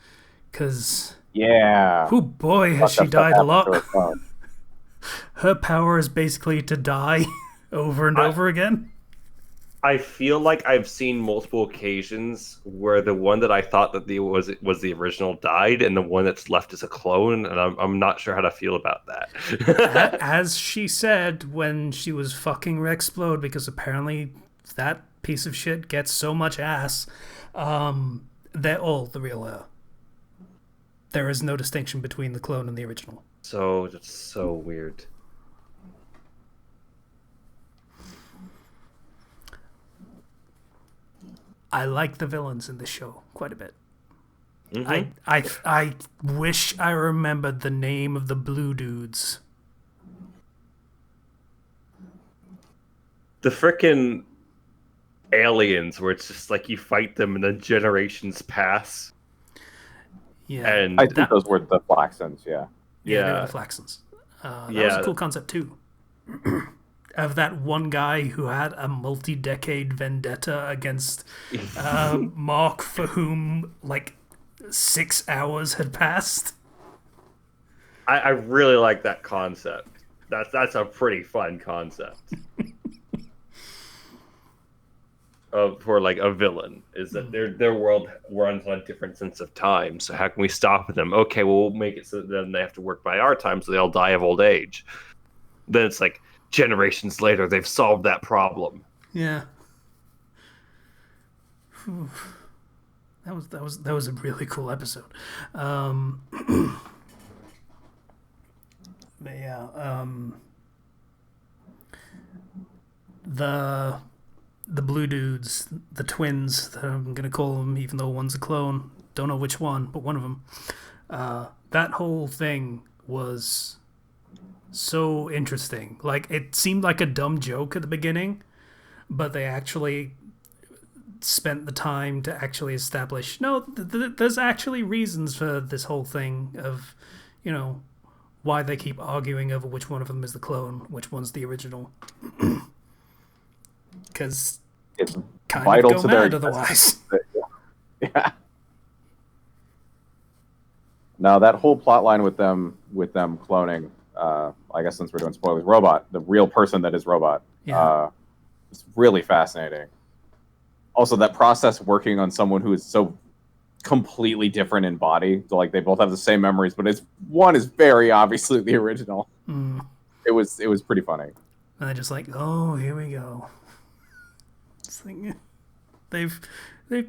Because, oh boy, has she died a lot. Her power is basically to die over and over again. I feel like I've seen multiple occasions where the one that I thought that was the original died, and the one that's left is a clone, and I'm not sure how to feel about that. As she said when she was fucking Rexplode, because apparently that piece of shit gets so much ass, they're all the real her. There is no distinction between the clone and the original. So that's so weird. I like the villains in this show quite a bit. Mhm. I wish I remembered the name of the blue dudes. The frickin' aliens, where it's just like you fight them and then generations pass. Yeah, And I think those were the Flaxons, yeah. yeah, they were yeah. the Flaxons. That was Yeah. a cool concept too. Of that one guy who had a multi-decade vendetta against Mark, for whom like 6 hours had passed. I really like that concept. That's a pretty fun concept. For like a villain is that their world runs on a different sense of time. So how can we stop them? Okay, well, we'll make it so that then they have to work by our time, so they all die of old age. Then it's like generations later, they've solved that problem. Yeah. Whew. That was a really cool episode. But yeah, the blue dudes, the twins, that I'm gonna call them, even though one's a clone. Don't know which one, but one of them. That whole thing was so interesting. Like, it seemed like a dumb joke at the beginning, but they actually spent the time to actually establish, no, there's actually reasons for this whole thing of, you know, why they keep arguing over which one of them is the clone, which one's the original. Because It's kind vital of go to their mad otherwise. Yeah. Now that whole plot line with them cloning, I guess since we're doing spoilers, Robot, the real person that is Robot, Yeah. it's really fascinating. Also, that process working on someone who is so completely different in body, so like they both have the same memories, but one is very obviously the original. It was pretty funny. And they're just like, oh, here we go. It's like, they've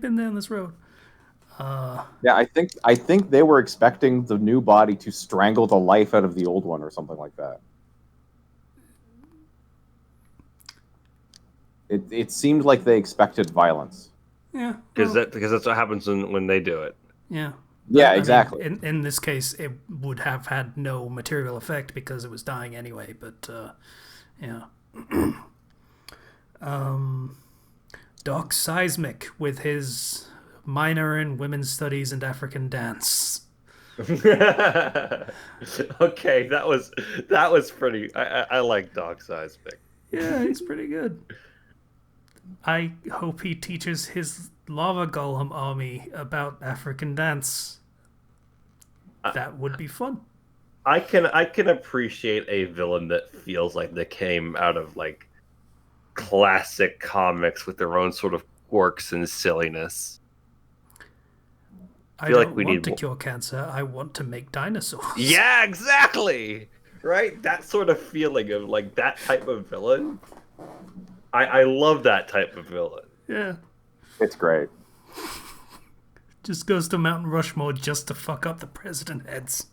been down this road. Yeah, I think they were expecting the new body to strangle the life out of the old one or something like that. It seemed like they expected violence. Yeah. Because well, that's what happens when they do it. yeah. Yeah, I mean, exactly. in this case, it would have had no material effect because it was dying anyway. But yeah, Doc Seismic with his minor in women's studies and African dance. Okay, that was pretty. I like Dog Seismic. Yeah, he's pretty good. I hope he teaches his lava golem army about African dance. That would be fun. I can appreciate a villain that feels like they came out of like classic comics with their own sort of quirks and silliness. I feel like don't we want need to more- cure cancer. I want to make dinosaurs. Yeah, exactly. Right? That sort of feeling of like that type of villain. I love that type of villain. Yeah. It's great. Just goes to Mountain Rushmore just to fuck up the president heads.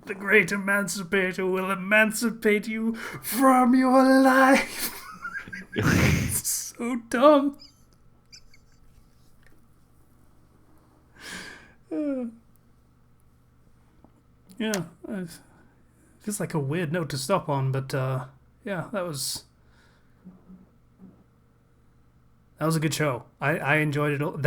The great emancipator will emancipate you from your life. So dumb. Yeah, feels like a weird note to stop on, but yeah, that was a good show. I enjoyed it all.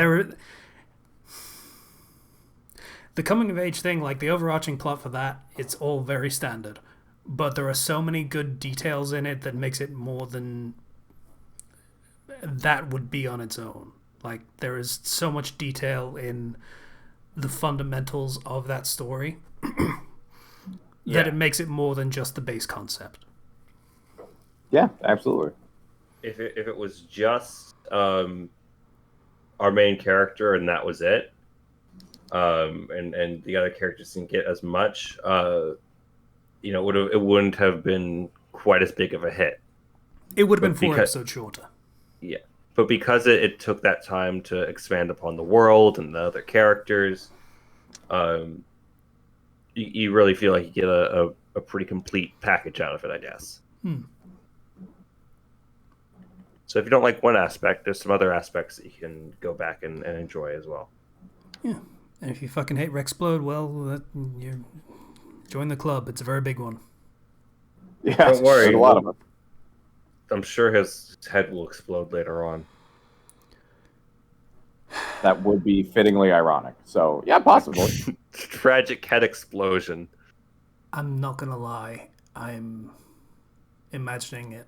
The coming of age thing, like the overarching plot for that, it's all very standard. But there are so many good details in it that makes it more than that would be on its own. Like, there is so much detail in the fundamentals of that story that it makes it more than just the base concept. Yeah, absolutely. If it was just our main character and that was it, and the other characters didn't get as much, it wouldn't have been quite as big of a hit. It would have been But 4 episodes shorter. Yeah, but because it took that time to expand upon the world and the other characters, you really feel like you get a pretty complete package out of it, I guess. So if you don't like one aspect, there's some other aspects that you can go back and enjoy as well. Yeah, and if you fucking hate Rexplode, well, you join the club. It's a very big one. Yeah, Don't worry. there's a lot of them. I'm sure his head will explode later on. That would be fittingly ironic. So, yeah, possibly. Tragic head explosion. I'm not gonna lie. I'm imagining it,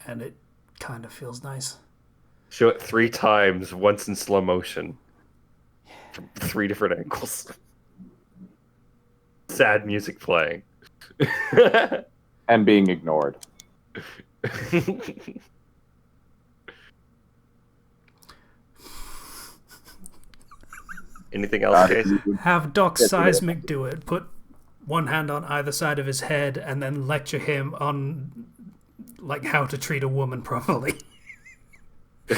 and it kind of feels nice. Show it 3 times, once in slow motion. From 3 different angles. Sad music playing. And being ignored. Anything else, Case? Have Doc Seismic do it. Put one hand on either side of his head and then lecture him on like how to treat a woman properly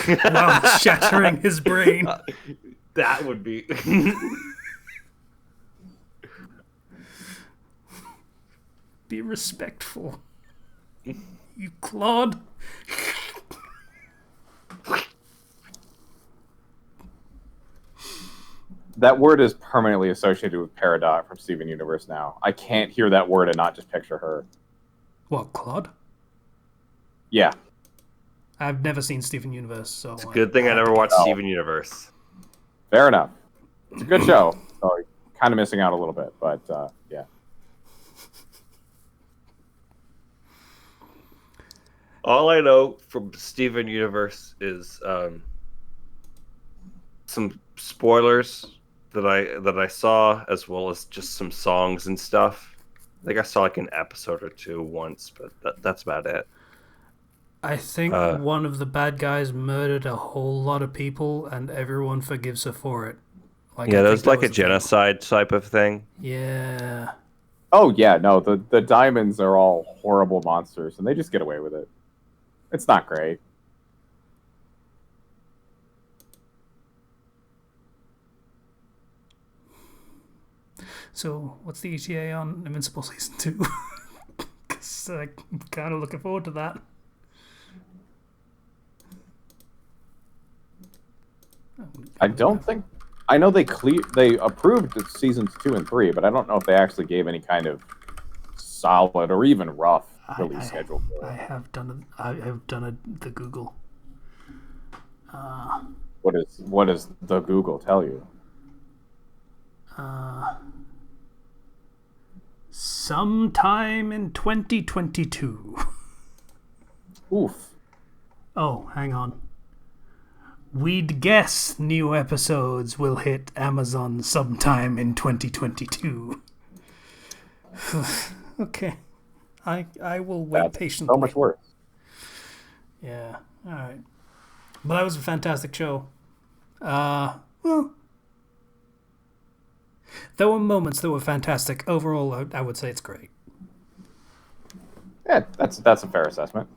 while shattering his brain. That would be... Be respectful. You clod. That word is permanently associated with Peridot from Steven Universe now. I can't hear that word and not just picture her. What, Claude? Yeah. I've never seen Steven Universe, so... It's a good thing I never watched Steven Universe. Fair enough. It's a good show. So kind of missing out a little bit, but yeah. All I know from Steven Universe is some spoilers that I saw, as well as just some songs and stuff. I think I saw like an episode or 2 once, but that's about it. I think one of the bad guys murdered a whole lot of people, and everyone forgives her for it. Like, yeah, there's like a genocide type of thing. Yeah. Oh yeah, no, the diamonds are all horrible monsters, and they just get away with it. It's not great. So, what's the ETA on Invincible Season 2? Because I'm kind of looking forward to that. I don't think... I know they approved seasons 2 and 3, but I don't know if they actually gave any kind of solid or even rough release schedule. I have done the Google. What does the Google tell you? Sometime in 2022. Oof. Oh, hang on. We'd guess new episodes will hit Amazon sometime in 2022. Okay. I will wait That's patiently. so much worse. Yeah. All right. But that was a fantastic show. Well, there were moments that were fantastic. Overall, I would say it's great. Yeah, that's a fair assessment.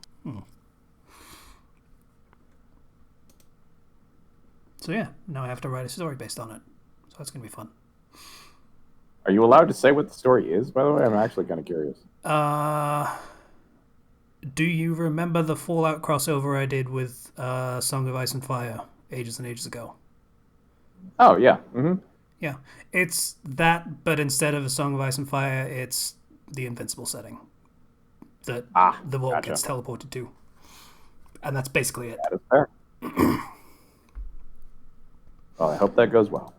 So yeah, now I have to write a story based on it. So that's going to be fun. Are you allowed to say what the story is, by the way? I'm actually kind of curious. Do you remember the Fallout crossover I did with Song of Ice and Fire ages and ages ago? Oh, yeah. Mm-hmm. Yeah. It's that, but instead of a Song of Ice and Fire, it's the Invincible setting that the vault gets teleported to. And that's basically it. That is fair. Well, I hope that goes well.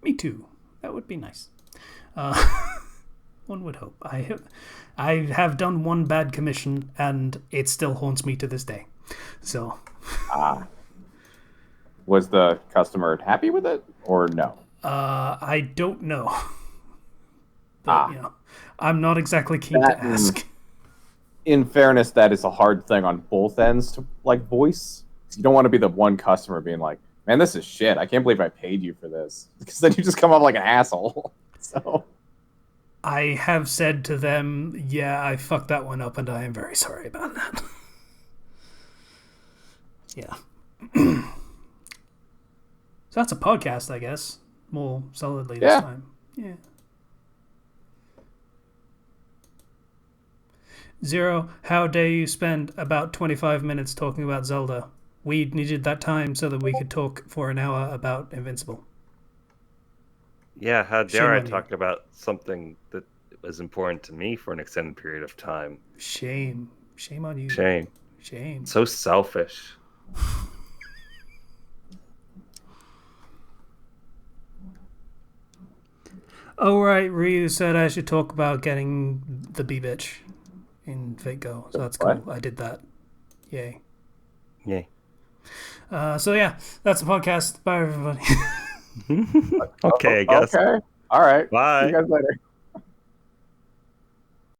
Me too. That would be nice. One would hope. I have done one bad commission, and it still haunts me to this day. So. Was the customer happy with it, or no? I don't know. But, I'm not exactly keen to ask. in fairness, that is a hard thing on both ends to like voice. You don't want to be the one customer being like, "Man, this is shit. I can't believe I paid you for this," because then you just come off like an asshole. So I have said to them, yeah, I fucked that one up and I am very sorry about that. Yeah. So that's a podcast, I guess. More solidly this time. Yeah. Zero, how dare you spend about 25 minutes talking about Zelda? We needed that time so that we could talk for an hour about Invincible. Yeah, how Shame dare I on you. talk about something that was important to me for an extended period of time? Shame. Shame on you. Shame. Shame. So selfish. Oh, right. Ryu said I should talk about getting the B-bitch in Fate Go. So that's cool. I did that. Yay. Yay. So yeah, that's the podcast. Bye, everybody. Okay, I guess. Okay. All right. Bye. See you guys later.